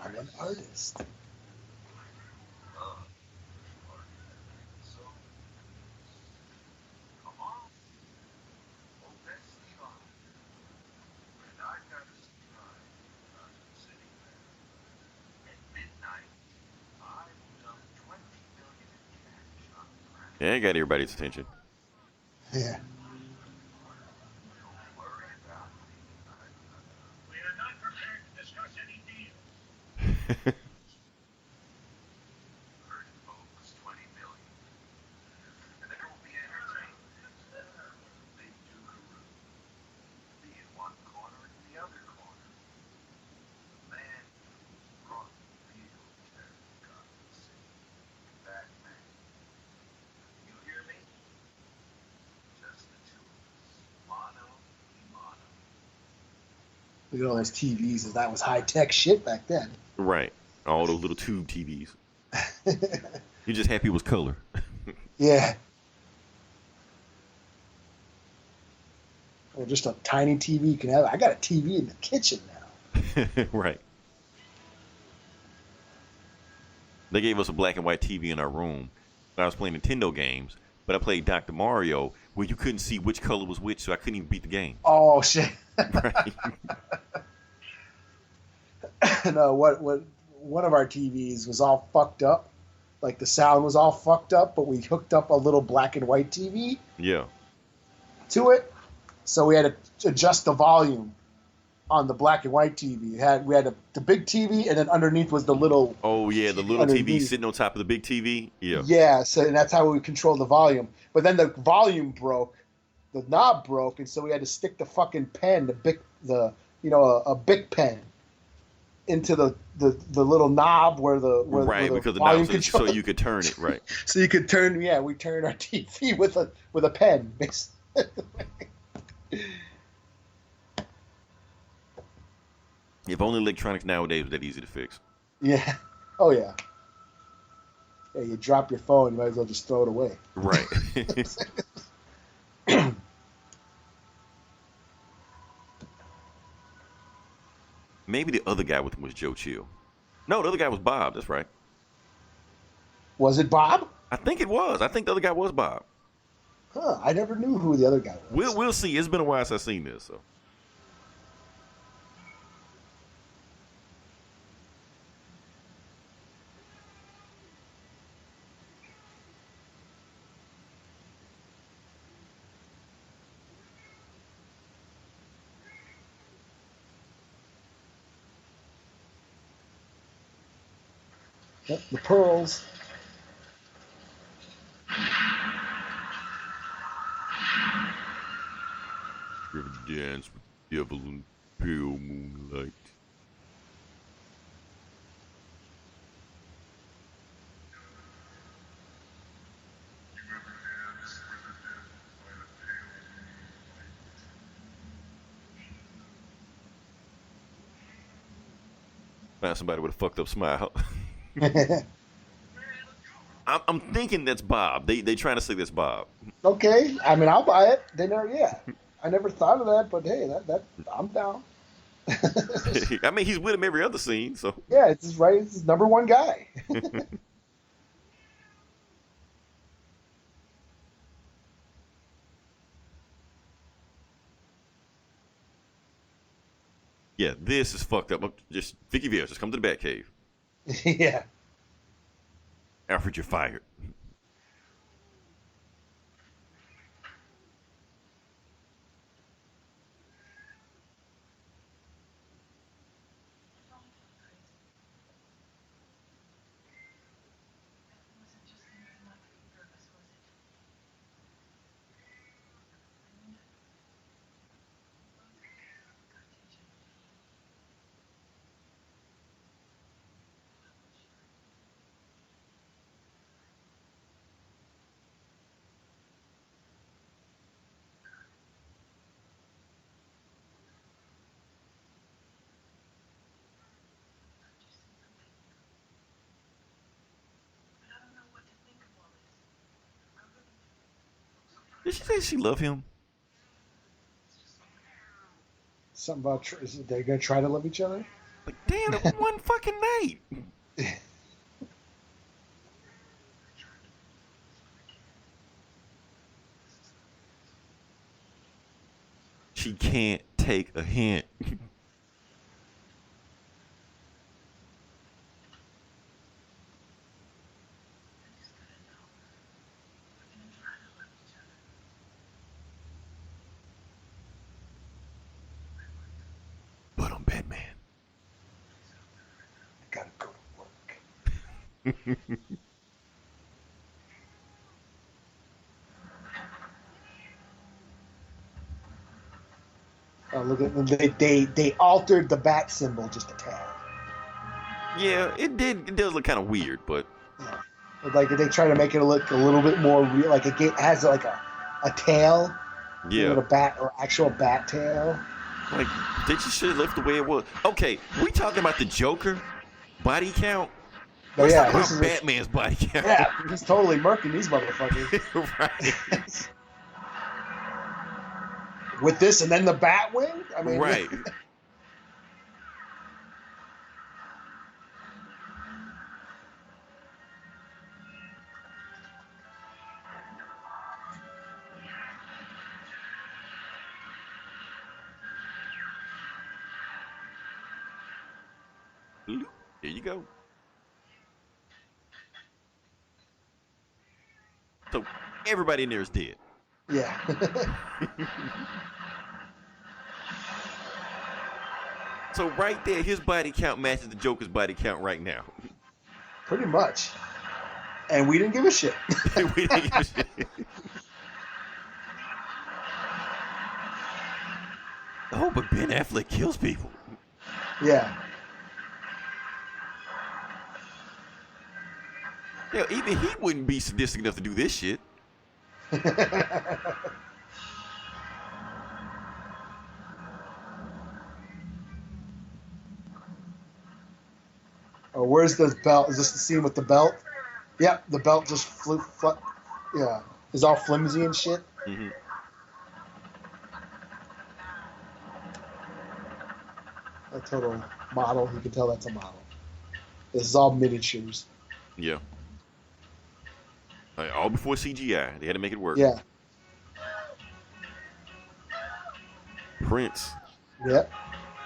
I'm an artist. Yeah, I got everybody's attention. Yeah. We are not prepared to discuss any deal. Look at all those TVs. That was high tech shit back then. Right. All those little tube TVs. You're just happy it was color. Yeah. Or just a tiny TV you can have. I got a TV in the kitchen now. Right. They gave us a black and white TV in our room. I was playing Nintendo games, but I played Dr. Mario where you couldn't see which color was which, so I couldn't even beat the game. Oh shit. Right. No, what one of our TVs was all fucked up. Like the sound was all fucked up, but we hooked up a little black and white TV Yeah. to it. So we had to adjust the volume on the black and white TV. We had the big TV, and then underneath was the little. Oh yeah, the little TV underneath. sitting on top of the big TV. Yeah. Yeah, so and that's how we controlled the volume. But then the volume broke, the knob broke, and so we had to stick the fucking pen, a Bic pen, into the little knob where the Right, because the volume knob so control. you could turn it. Right. So you could turn. Yeah, we turned our TV with a pen. If only electronics nowadays was that easy to fix. Yeah. Oh yeah. Yeah, you drop your phone, you might as well just throw it away. Right. Maybe the other guy with him was Joe Chill. No, the other guy was Bob. That's right. Was it Bob? I think it was. I think the other guy was Bob. Huh, I never knew who the other guy was. We'll see. It's been a while since I've seen this. So. Yep, the pearls. River dance with devil and pale moonlight. Find somebody with a fucked up smile. I'm thinking that's Bob. They trying to say that's Bob. Okay, I mean I'll buy it. I never thought of that, but hey, that I'm down. I mean, he's with him every other scene, so. Yeah, it's his number one guy. Yeah, this is fucked up. Just Vicky Vale, just come to the Batcave. Yeah. Alfred, you're fired. Did she say she loved him? Something about they're gonna try to love each other. Like, damn, it was one fucking night. She can't take a hint. But I'm Batman. Got a Oh, look at they altered the bat symbol just a tad. Yeah, it did. It does look kind of weird, but Yeah. Like they try to make it look a little bit more real. Like it has like a tail. yeah, A bat or actual bat tail. like they just should have left the way it was. Okay, we talking about the Joker body count. But Let's yeah, talk about this is Batman's body count. yeah, he's totally murking these motherfuckers. Right. With this and then the bat wing? I mean, Right. There you go. So everybody in there is dead. Yeah. So right there, his body count matches the Joker's body count right now. Pretty much. And we didn't give a shit. We didn't give a shit. Oh, but Ben Affleck kills people. Yeah. Hell, even he wouldn't be sadistic enough to do this shit. Oh, where's the belt? Is this the scene with the belt? Yep, the belt just flew. Yeah, it's all flimsy and shit. Mm-hmm. A total model. You can tell that's a model. This is all miniatures. Yeah. All before CGI. They had to make it work. Yeah. Prince. Yep.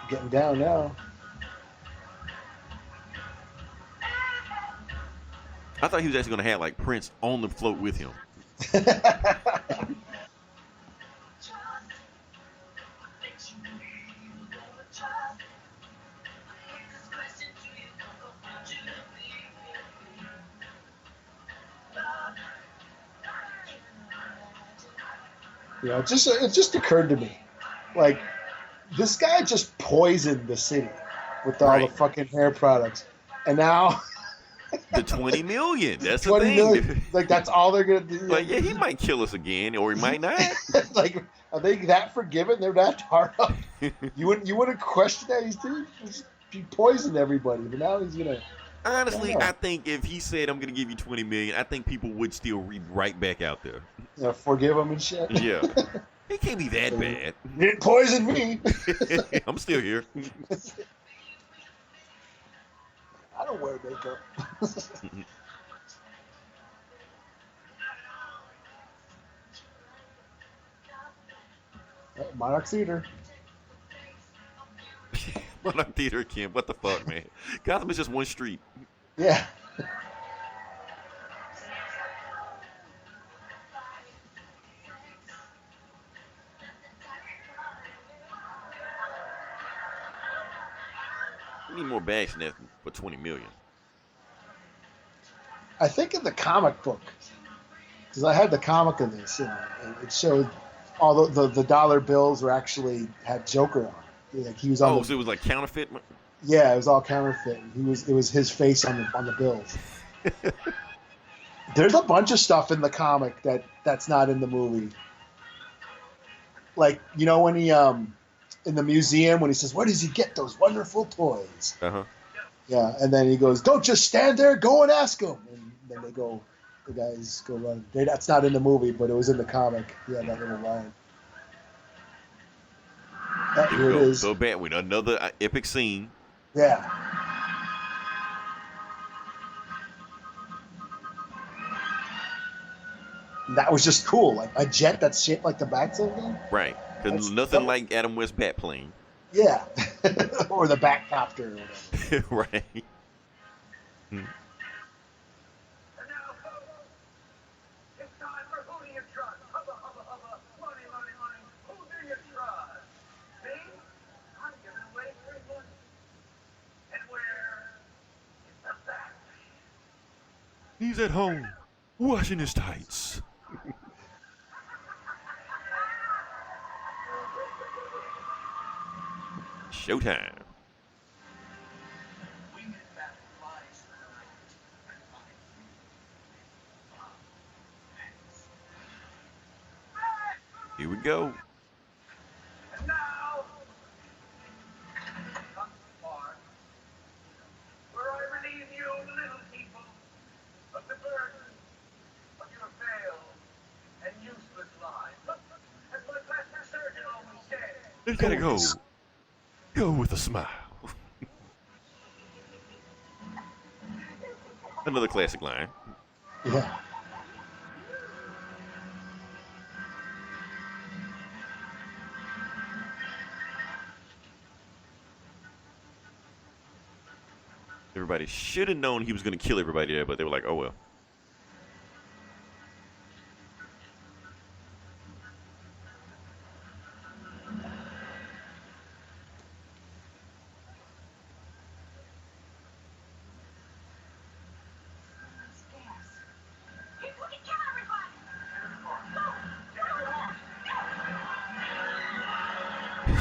Getting down now. I thought he was actually going to have like Prince on the float with him. Yeah, it just occurred to me, like, this guy just poisoned the city with all the fucking hair products, and now The 20 million. That's the 20 thing. million, like that's all they're gonna do. Like, yeah, he might kill us again, or he might not. Like, are they that forgiving? They're that hard up. You wouldn't question that he poisoned everybody, but now he's gonna. Honestly, I think if he said, I'm going to give you 20 million, I think people would still read right back out there. Yeah, forgive him and shit. Yeah. It can't be that bad. You didn't poison me. I'm still here. I don't wear makeup. Monarch Theater. Monarch Theater again. What the fuck, man? Gotham is just one street. Yeah. We need more bags than that for 20 million. I think in the comic book, because I had the comic of this, and it showed all the dollar bills were actually had Joker on. Like he was on. So it was like counterfeit. Yeah, it was all counterfeit. It was his face on the bills. There's a bunch of stuff in the comic that's not in the movie. Like, you know, when he in the museum when he says, "Where does he get those wonderful toys?" Uh-huh. Yeah, and then he goes, "Don't just stand there, go and ask him." And then the guys go run. That's not in the movie, but it was in the comic. Yeah, that little line. Here it is. So bad with another epic scene. Yeah. That was just cool. Like a jet that's shaped like the Batman. Right. Because nothing like Adam West Bat plane. Yeah. Or the Batcopter or whatever. Right. He's at home, washing his tights. Showtime. Here we go. And now, comes the part where I relieve you, little people, of the burden of your veiled and useless lives. As my plastic surgeon always said, You gotta go. Go with a smile. Another classic line. Yeah. Everybody should have known he was going to kill everybody there, but they were like, oh well.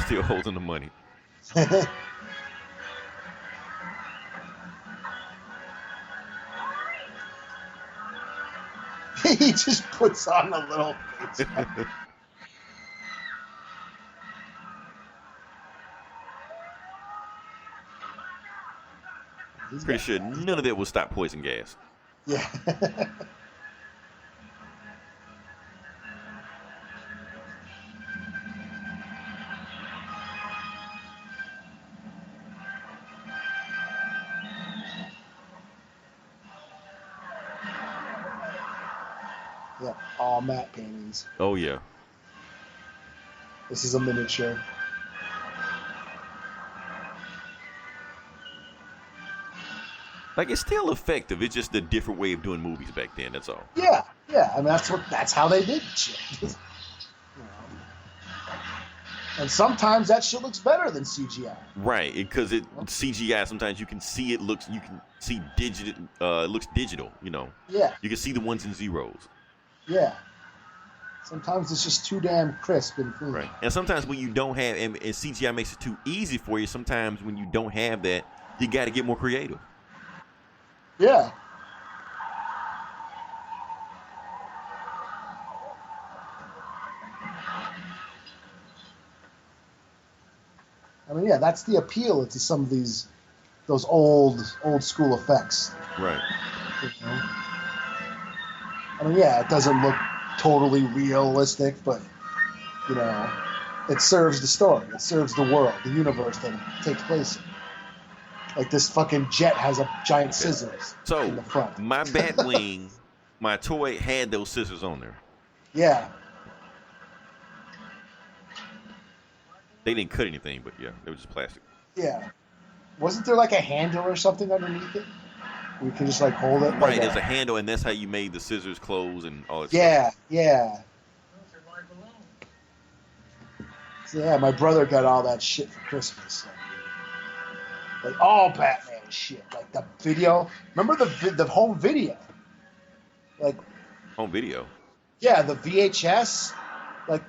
Still holding the money. He just puts on a little face. Pretty sure none of that will stop poison gas. Yeah. Yeah, all matte paintings. Oh yeah. This is a miniature. Like, it's still effective. It's just a different way of doing movies back then. That's all. Yeah, yeah. I mean, that's how they did shit. You know. And sometimes that shit looks better than CGI. Right, because CGI. Sometimes you can see you can see digital. It looks digital. You know. Yeah. You can see the ones and zeros. Yeah. Sometimes it's just too damn crisp and clean. Right, and sometimes when you don't have, and CGI makes it too easy for you. Sometimes when you don't have that, you got to get more creative. Yeah. I mean, yeah, that's the appeal to some of those old school effects. Right. You know? I mean, yeah, it doesn't look totally realistic, but you know, it serves the story. It serves the world, the universe that it takes place in. Like this fucking jet has a giant scissors in the front. My Batwing, my toy had those scissors on there. Yeah. They didn't cut anything, but yeah, they were just plastic. Yeah. Wasn't there like a handle or something underneath it? We can just like hold it. Right, there's a handle, and that's how you made the scissors close and all that stuff. Yeah. So, yeah, my brother got all that shit for Christmas. Like all Batman shit. Like the video. Remember the home video? Like home video? Yeah, the VHS. Like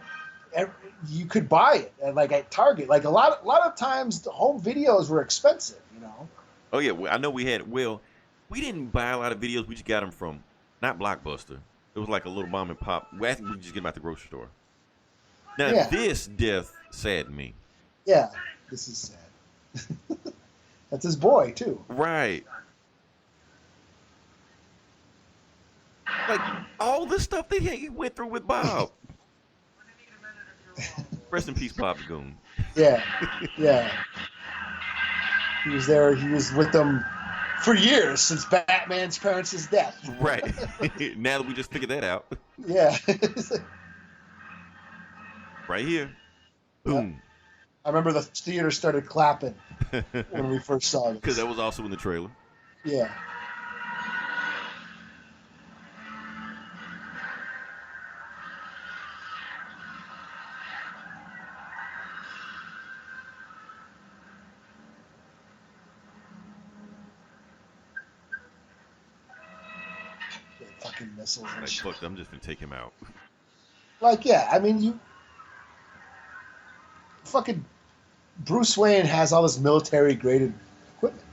you could buy it at Target. Like a lot of times the home videos were expensive, you know. Oh yeah, I know we had. Well, we didn't buy a lot of videos. We just got them from not Blockbuster. It was like a little mom and pop. I think we just get them at the grocery store. Now this death saddened me. Yeah, this is sad. That's his boy too. Right. Like all the stuff that he went through with Bob. Rest in peace, Bob the Goon. Yeah. He was there. He was with them for years since Batman's parents' death. Right. Now that we just figured that out. Yeah. Right here. Boom. I remember the theater started clapping when we first saw it. Because that was also in the trailer. Yeah. fucking missiles and Like, shit. fuck, I'm just gonna take him out. Like, yeah, I mean, you fucking Bruce Wayne has all this military graded equipment,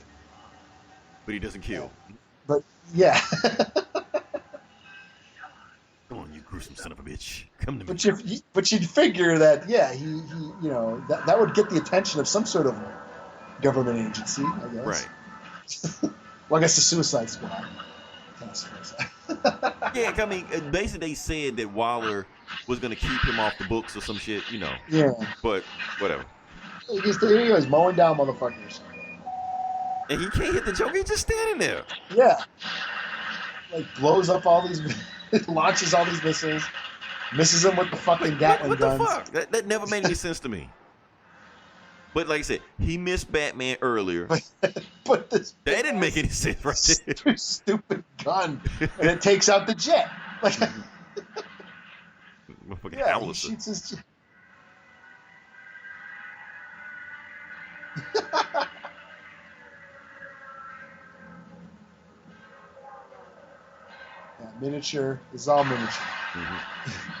But he doesn't kill. but yeah. Come on, you gruesome son of a bitch. Come to me. But you'd figure that, yeah, he you know, that would get the attention of some sort of government agency, I guess. Right. Well, I guess the Suicide Squad. Task Force. Yeah, I mean, basically they said that Waller was going to keep him off the books or some shit, you know. Yeah. But whatever. He was mowing down motherfuckers. And he can't hit the Joker. He's just standing there. Yeah. Like, blows up all these, launches all these missiles, misses him with the fucking Gatling guns. What the fuck? That never made any sense to me. But like I said, he missed Batman earlier. But this That didn't make any sense right there. stupid gun, and it takes out the jet. Like, Motherfucking yeah, he Howler. shoots his jet. Yeah, miniature. It's all miniature. Mm-hmm.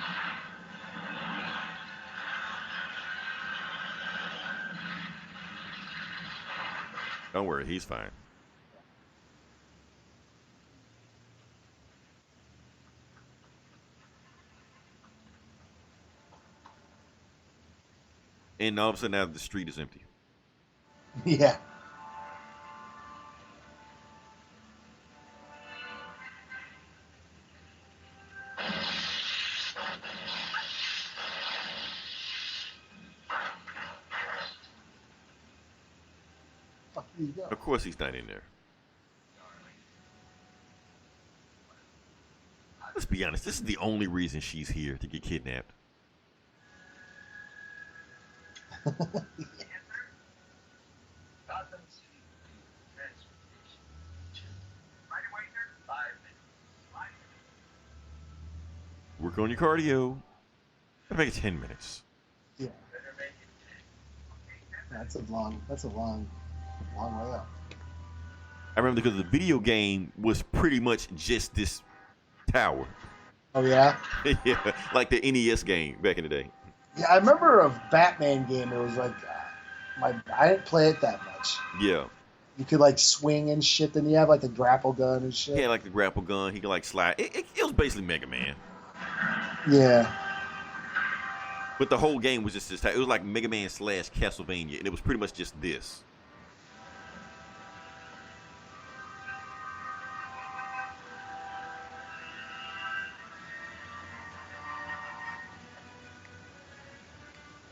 Don't worry, he's fine. And all of a sudden now the street is empty. Yeah. Fuck you go. Of course he's not in there. Let's be honest, this is the only reason she's here, to get kidnapped. Gotham City transportation. Right away, sir. 5 minutes. 5 minutes. Work on your cardio. I'll make it 10 minutes. Yeah, Better make it 10. Okay, 10 that's a long way up. I remember because the video game was pretty much just this tower. Oh yeah. Yeah, like the NES game back in the day. Yeah, I remember a Batman game. It was like, I didn't play it that much. Yeah. You could like swing and shit. Then you have like a grapple gun and shit. He had like the grapple gun. He could like slide. It was basically Mega Man. Yeah. But the whole game was just this type. It was like Mega Man / Castlevania, and it was pretty much just this.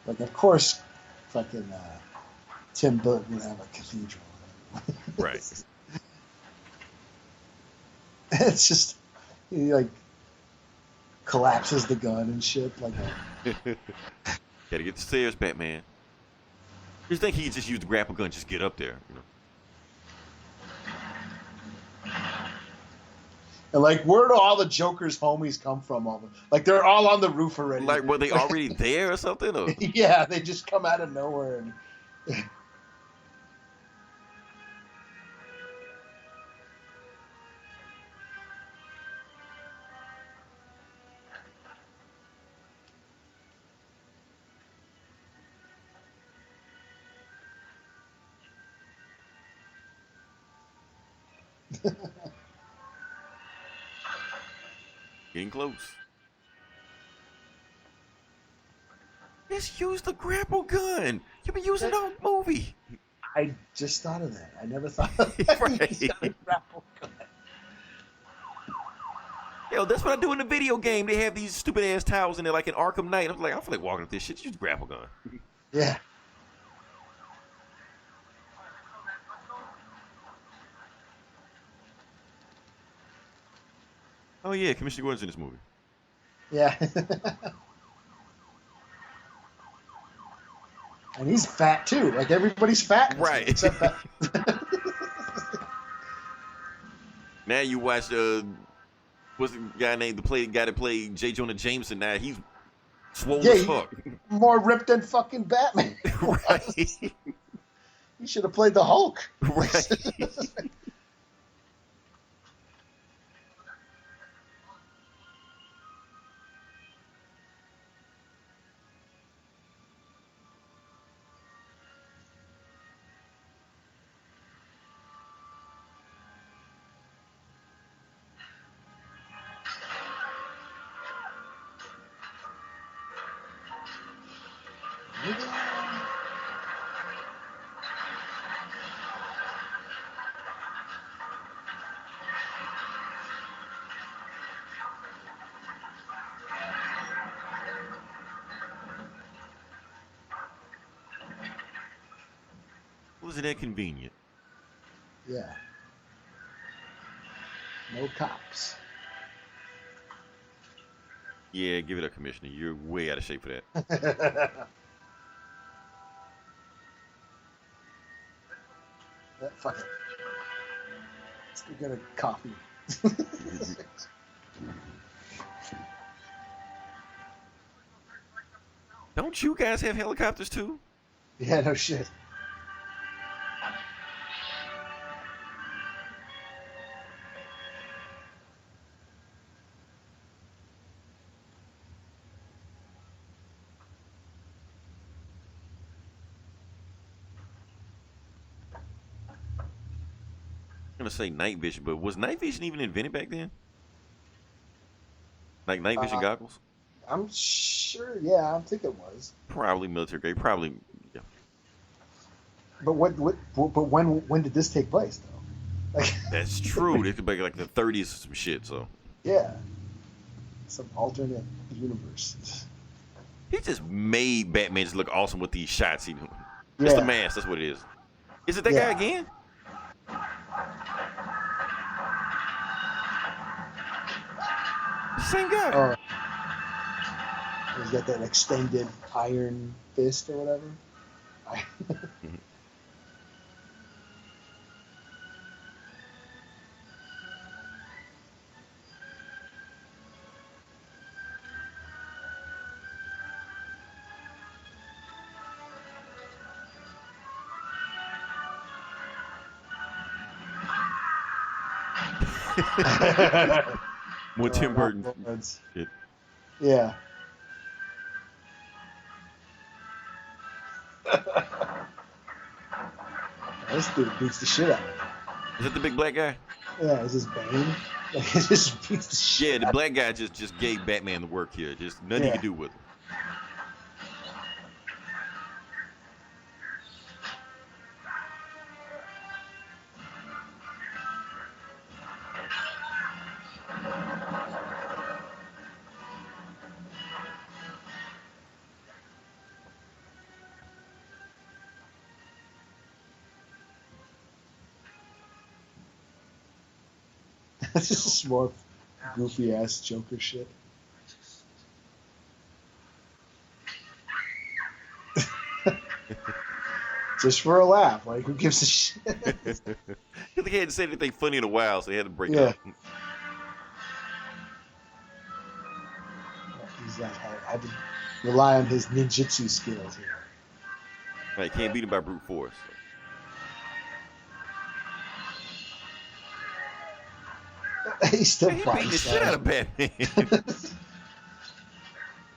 Like, of course, fucking Tim Burton would have a cathedral. Right. It's just, he like collapses the gun and shit. Like, Gotta get the stairs, Batman. You think he could just use the grapple gun, just get up there, you know? and like, where do all the Joker's homies come from? Like, they're all on the roof already. Like, were they already there or something? Or? Yeah, they just come out of nowhere. And Getting close. Just use the grapple gun. You've been using it all movie. I just thought of that. I never thought of that. Right. He's got a grapple gun. Yo, that's what I do in the video game. They have these stupid ass towers in there, like in Arkham Knight. I'm like, I feel like walking up this shit. Use the grapple gun. Yeah. Oh yeah, Commissioner Gordon's in this movie. Yeah. And he's fat too. Like, everybody's fat. in this Right. movie, except that. Now you watch what's the guy named the guy that played J. Jonah Jameson? Now he's swole Yeah, as fuck. More ripped than fucking Batman. Right. He should have played the Hulk. Right. Wasn't that convenient? Yeah. No cops. Yeah, give it up, Commissioner. You're way out of shape for that. Fuck it. Let's go get a coffee. Don't you guys have helicopters too? Yeah, no shit. I'm gonna say night vision, but was night vision even invented back then? Like night vision goggles? I'm sure. Yeah, I think it was. Probably military grade. Probably. Yeah. But when did this take place though? Like, That's true. This could be like the 30s or some shit. So yeah, some alternate universe. he just made Batman just look awesome with these shots. He doing. Yeah. It's the mask. That's what it is. Is it that guy again? Same guy. Oh, he's got that extended iron fist or whatever. More Tim Burton shit. Yeah. This dude beats the shit out of him. Is that the big black guy? Yeah, is this Bane? Like, he just beats the shit. Yeah, the black guy just gave Batman the work here. Just nothing he could do with him. This is more goofy ass Joker shit. Just for a laugh, like who gives a shit? They hadn't said anything funny in a while, so they had to break up. He's like, I had to rely on his ninjutsu skills here. Like, can't beat him by brute force. He's still He fighting beat the shit out of Batman.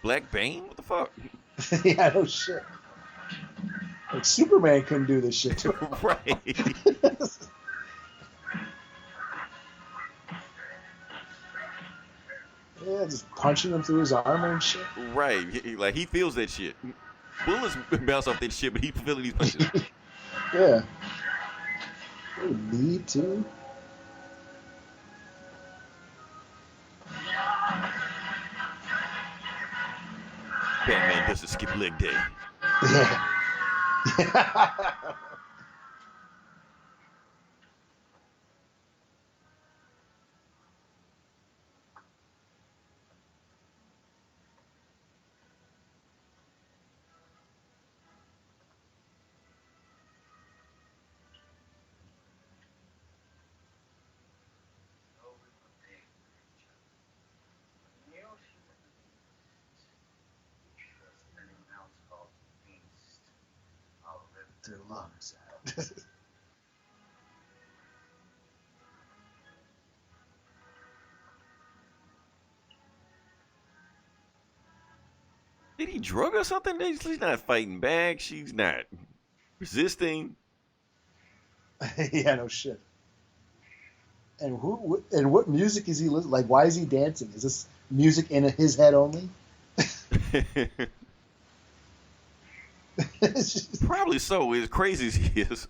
Black Bane? What the fuck? Yeah, no shit. Like Superman couldn't do this shit. Right. Yeah, just punching him through his armor and shit. Right. Like, he feels that shit. Bullets bounce off that shit, but he feeling these punches. Yeah. They need to. Batman doesn't skip leg day. Yeah. Their lungs out. Did he drug or something? She's not fighting back. She's not resisting. Yeah, no shit. And what music is he listening? Like, why is he dancing? Is this music in his head only? Probably so. As crazy as he is.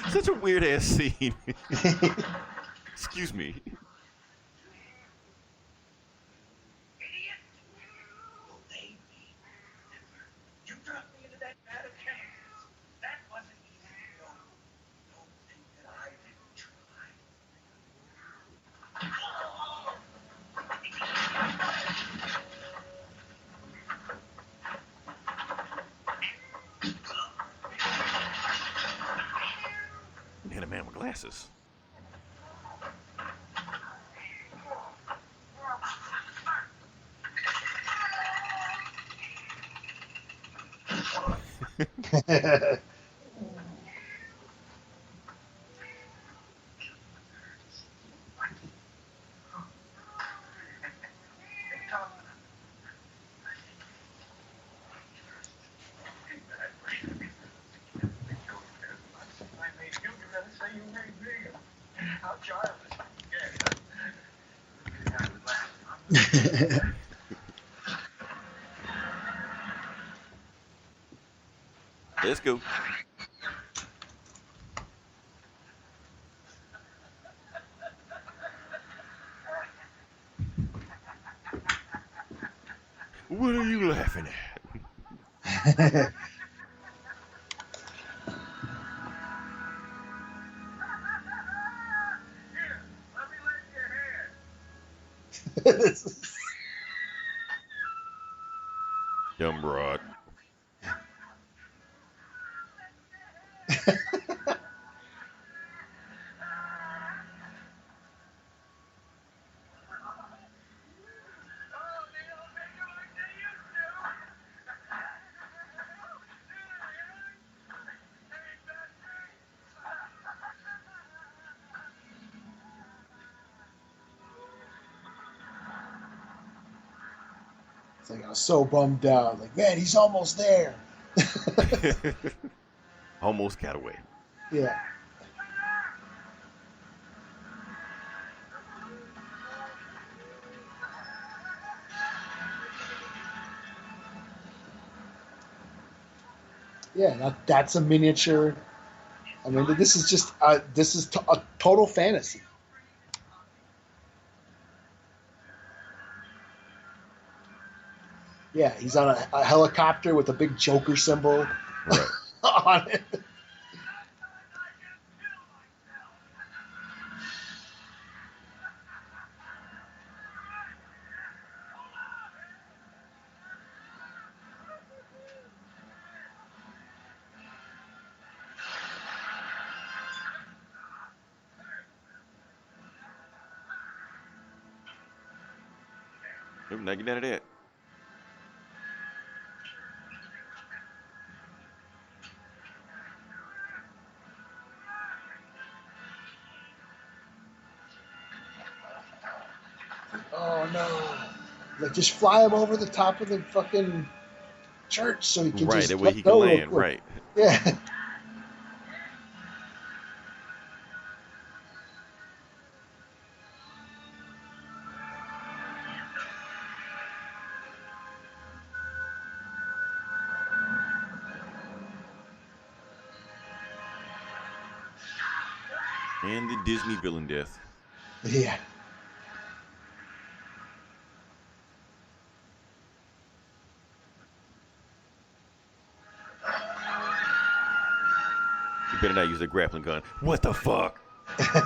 Such a weird ass scene. Excuse me. Idiot! Oh, baby. You dropped me into that vat of chemicals. That wasn't easy, no. Don't think that I didn't try. And a man with glasses. I made you, you're gonna say you made me. How childish you get. Let's go. What are you laughing at? Here, let me lend your hand. Dumb broad. Oh, they don't make you like they used to. Ain't that great? It's like I was so bummed out. Like, man, he's almost there. Almost got away. Yeah. Yeah, that's a miniature. I mean, this is just a total fantasy. Yeah, he's on a helicopter with a big Joker symbol Right. on it. Nope, now get out of that. Oh no! Like, just fly him over the top of the fucking church so he can Right, just that way let he can go real land. quick. Right. Yeah. And the Disney villain death. Yeah. You better not use a grappling gun. What the fuck? Because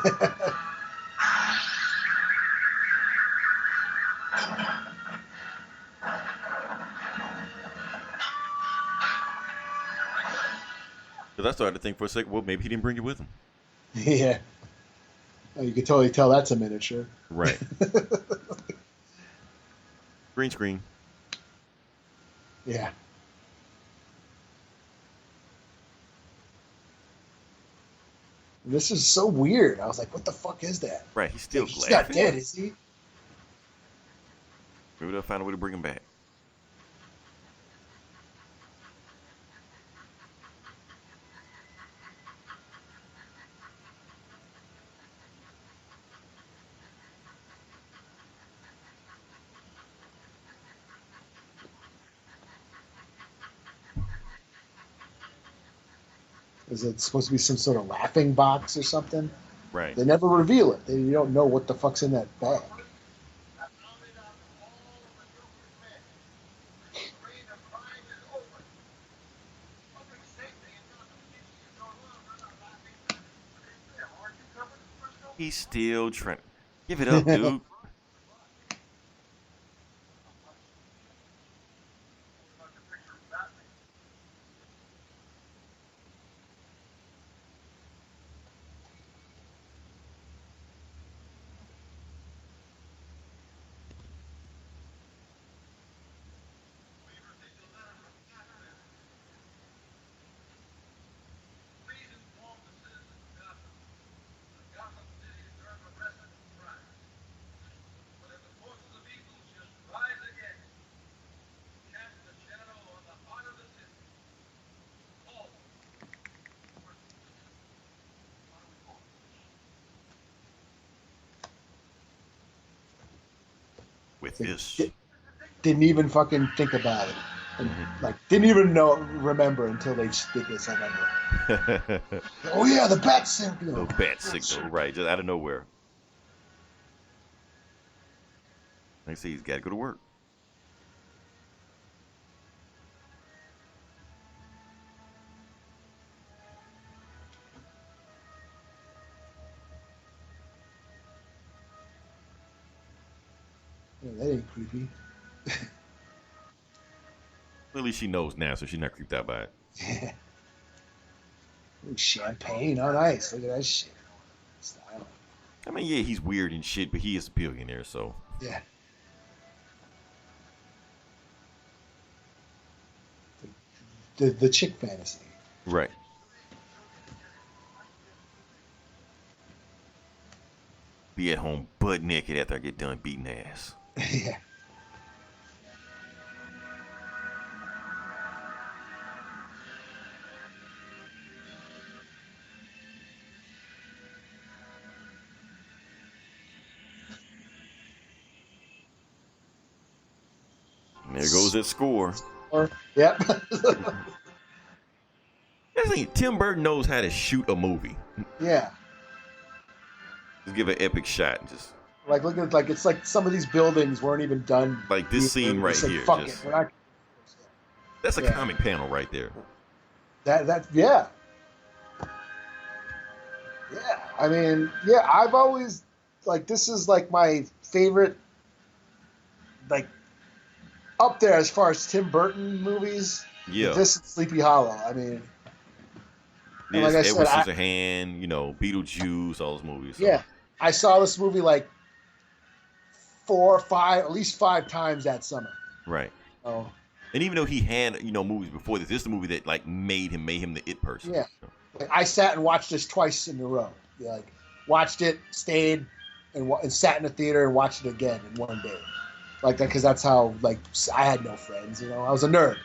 I started to think for a second, well, maybe he didn't bring it with him. Yeah. Oh, you can totally tell that's a miniature. Right. Green screen. Yeah. And this is so weird. I was like, what the fuck is that? Right, he's still He's laughing. not dead, is he? Maybe they'll find a way to bring him back. Is it supposed to be some sort of laughing box or something? Right. They never reveal it. You don't know what the fuck's in that bag. He's still trying. Give it up, dude. With this. Didn't even fucking think about it. And, like, didn't even remember until they did this. I remember. Oh yeah, the bat signal. No bat signal, right? Just out of nowhere. Like I say, he's got to go to work. Yeah, that ain't creepy. At least she knows now, so she's not creeped out by it. Yeah. Ooh, champagne on ice. Look at that shit. Style. I mean, yeah, he's weird and shit, but he is a billionaire, so. Yeah. The chick fantasy. Right. Be at home butt naked after I get done beating ass. Yeah. And there goes that score. Yep. That's the thing, Tim Burton knows how to shoot a movie. Yeah. Just give an epic shot and just Like look at it's like some of these buildings weren't even done. like this scene right said, here. Fuck Just, it. We're not. that's a Yeah. comic panel right there. That yeah. Yeah. I mean, yeah, I've always like this is like my favorite like up there as far as Tim Burton movies. Yeah. This and Sleepy Hollow. I mean, and This, like I Edward said, Scissorhand, you know, Beetlejuice, all those movies. So. yeah, I saw this movie like 4 or 5, at least 5 times that summer. Right. Oh, And even though he had, you know, movies before this is the movie that like made him the it person. yeah. Like, I sat and watched this twice in a row. Yeah, like watched it, stayed, and sat in the theater and watched it again in one day. Like that, because that's how like I had no friends. You know, I was a nerd.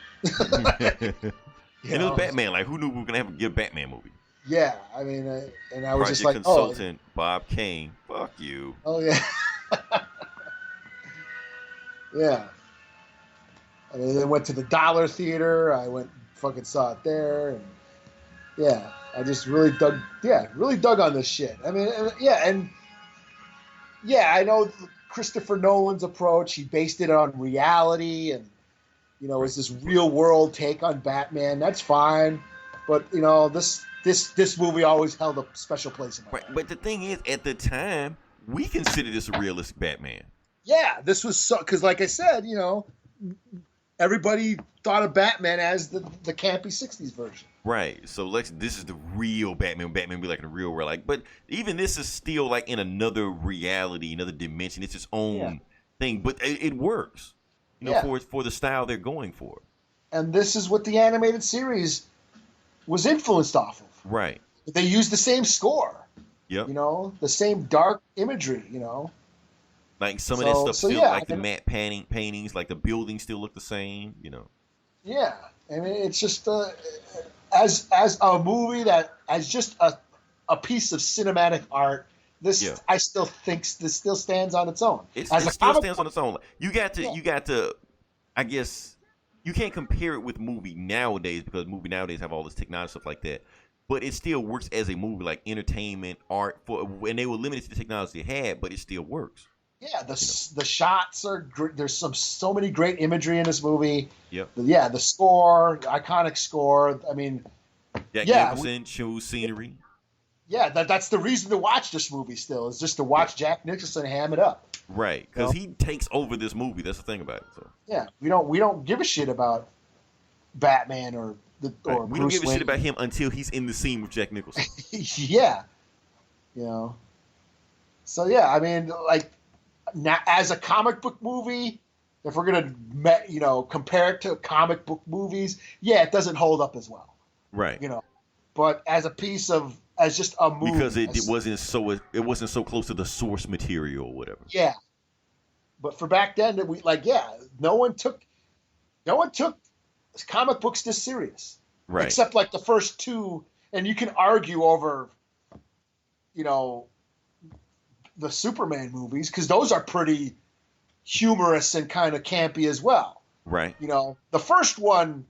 And it was Batman. Like, who knew we were gonna have a good Batman movie? Yeah, I mean, and I was Project just like, Consultant, Bob Kane. Fuck you. oh yeah, yeah. I mean, then went to the Dollar Theater. I went fucking saw it there, and yeah, I just really dug. Yeah, really dug on this shit. I mean, and I know Christopher Nolan's approach. He based it on reality, and you know, it's this real world take on Batman. That's fine, but you know, this movie always held a special place in my Right. heart. But the thing is, at the time, we considered this a realistic Batman. Yeah, this was so because, like I said, you know, everybody thought of Batman as the campy '60s version. Right. So this is the real Batman. Batman be like in the real world. Like, but even this is still like in another reality, another dimension. It's its own thing, but it works. You know, for the style they're going for. And this is what the animated series was influenced off of. Right. they use the same score. Yep. You know, the same dark imagery. You know, Like some of that stuff so still, yeah, like the matte paintings, like the buildings still look the same. You know. yeah. I mean, it's just as a movie that as just a piece of cinematic art. This I still think this still stands on its own. It as a still stands on its own. You got to. I guess you can't compare it with movie nowadays because movie nowadays have all this technology stuff like that. But it still works as a movie, like entertainment, art. And they were limited to the technology they had, but it still works. Yeah, the shots are there's so many great imagery in this movie. Yep. Yeah, the score, iconic score. I mean, Jack Nicholson shows scenery. Yeah, that's the reason to watch this movie. Still, is just to watch Jack Nicholson ham it up. Right, because he takes over this movie. That's the thing about it. So. Yeah, we don't give a shit about Batman or Bruce we don't give a shit about him until he's in the scene with Jack Nicholson. Yeah, you know. So yeah, I mean, like, now as a comic book movie, if we're gonna compare it to comic book movies, yeah, it doesn't hold up as well. Right. You know, but as just a movie, because it wasn't so close to the source material or whatever. Yeah, but for back then, no one took comic books this serious, right? Except like the first two, and you can argue over, the Superman movies because those are pretty humorous and kind of campy as well, right? The first one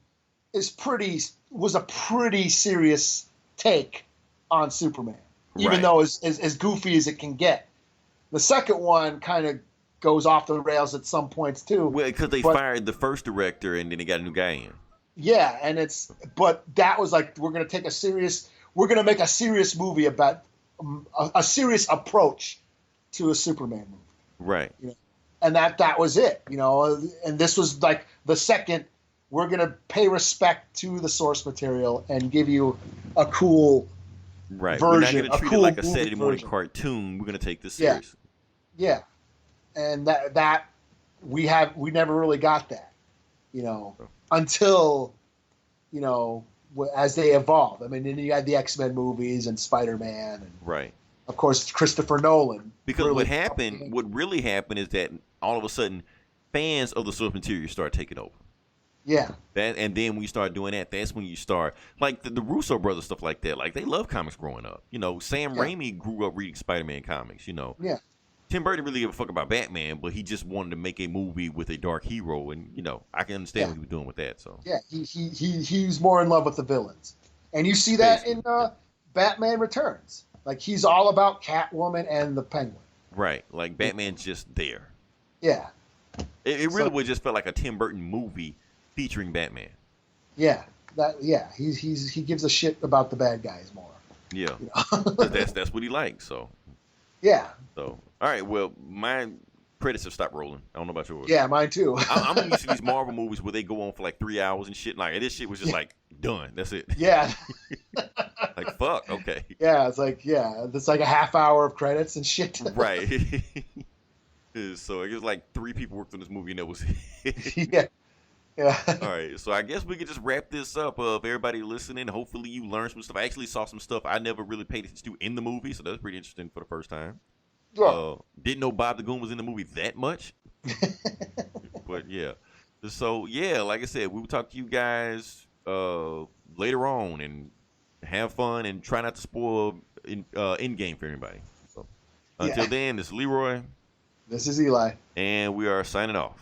was a pretty serious take on Superman, even though as goofy as it can get. The second one kind of goes off the rails at some points too. Well, because they fired the first director and then they got a new guy in. Yeah, but that was like we're going to make a serious movie about a serious approach to a Superman movie. Right. And that was it, and this was like the second. We're going to pay respect to the source material and give you a cool version. We're not going to treat it like a Saturday morning cartoon. We're going to take this seriously. Yeah. And that we never really got that, until, as they evolved. I mean, then you had the X-Men movies and Spider-Man. And, of course, Christopher Nolan. Because what really happened is that all of a sudden fans of the source material start taking over. Yeah. And then when you start doing that, that's when you start like the Russo brothers, stuff like that. Like they love comics growing up. Sam Raimi grew up reading Spider-Man comics. Yeah. Tim Burton really gave a fuck about Batman, but he just wanted to make a movie with a dark hero, and I can understand what he was doing with that. So yeah, he's more in love with the villains, and you see that in Batman Returns. Like he's all about Catwoman and the Penguin. Right. Like Batman's just there. Yeah. It really would just felt like a Tim Burton movie featuring Batman. Yeah, he gives a shit about the bad guys more. Yeah, that's what he likes. So yeah. So all right, well, my credits have stopped rolling. I don't know about yours. Yeah, mine too. I'm used to these Marvel movies where they go on for like 3 hours and shit. Like this shit was just like done. That's it. Yeah. Like fuck. Okay. Yeah, it's like a half hour of credits and shit. Right. So it was like 3 people worked on this movie and that was it. Yeah. Yeah. All right, so I guess we could just wrap this up. Everybody listening, hopefully you learned some stuff. I actually saw some stuff I never really paid attention to in the movie, so that was pretty interesting for the first time. Didn't know Bob the Goon was in the movie that much. But yeah. So yeah, like I said, we will talk to you guys later on and have fun and try not to spoil Endgame for anybody. So until then, this is Leroy. This is Eli. And we are signing off.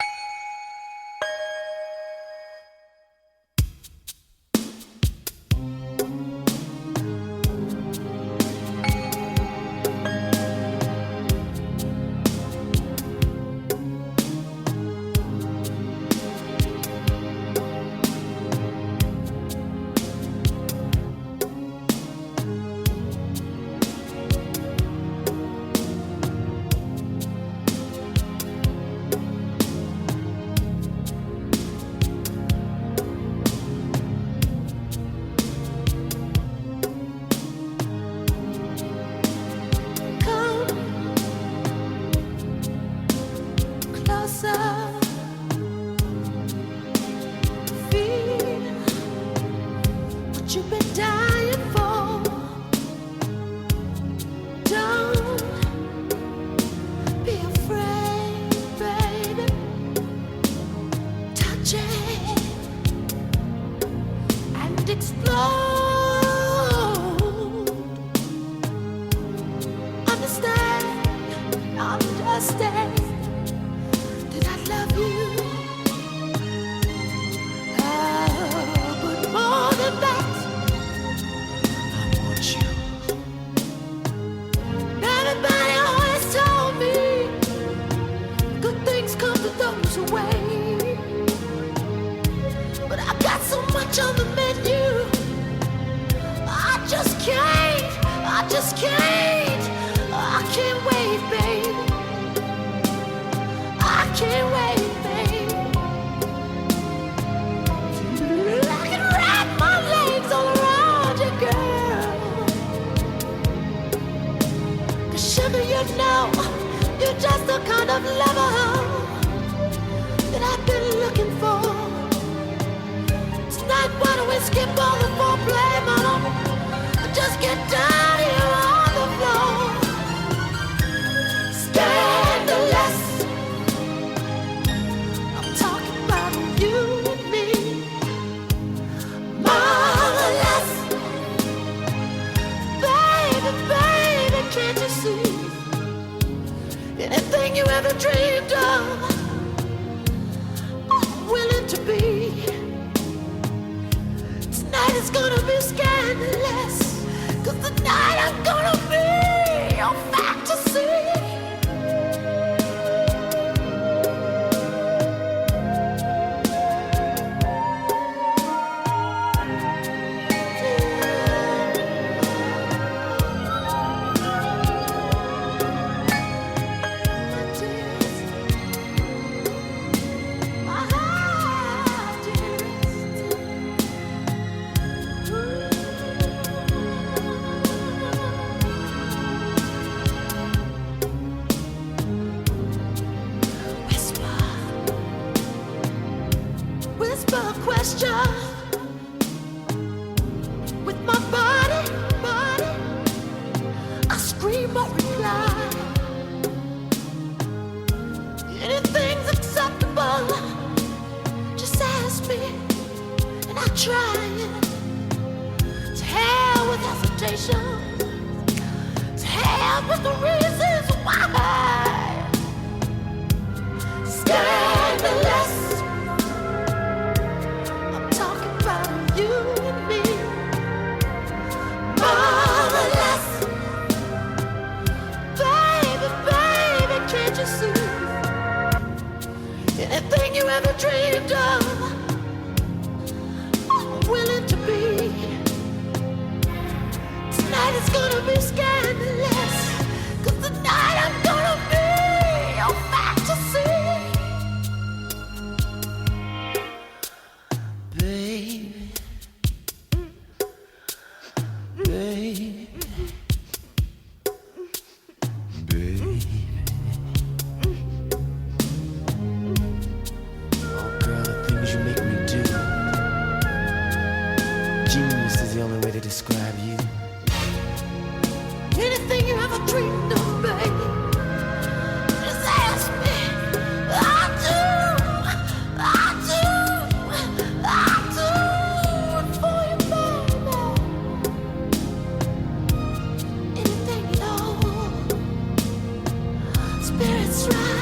understand that I love you. But more than that, I want you. Everybody always told me good things come to those who wait. But I got so much on the menu, I just can't, I can't wait, babe. I can't wait, babe. I can wrap my legs all around you, girl. 'Cause sugar, you know, you're just the kind of lover that I've been looking for. Tonight, why don't we skip all the foreplay, mama? Just get down here on the floor. Scandalous. I'm talking about you and me. Marvelous. Baby, baby, can't you see? Anything you ever dreamed of, I'm willing to be. Tonight is gonna be scandalous, 'cause tonight I'm gonna be your fantasy. Whisper a question with my body. I scream a reply. Anything's acceptable, just ask me and I'll try it. To hell with hesitation, to hell with the reasons why. Scandalous. You and me, marvelous. Baby, baby, can't you see? Anything you ever dreamed of, I'm willing to be. Tonight is gonna be scandalous, 'cause tonight I'm gonna be your fantasy. Baby. Describe you. Anything you ever dreamed of, baby, just ask me. I do it for you, baby. Anything at all. Spirits rise.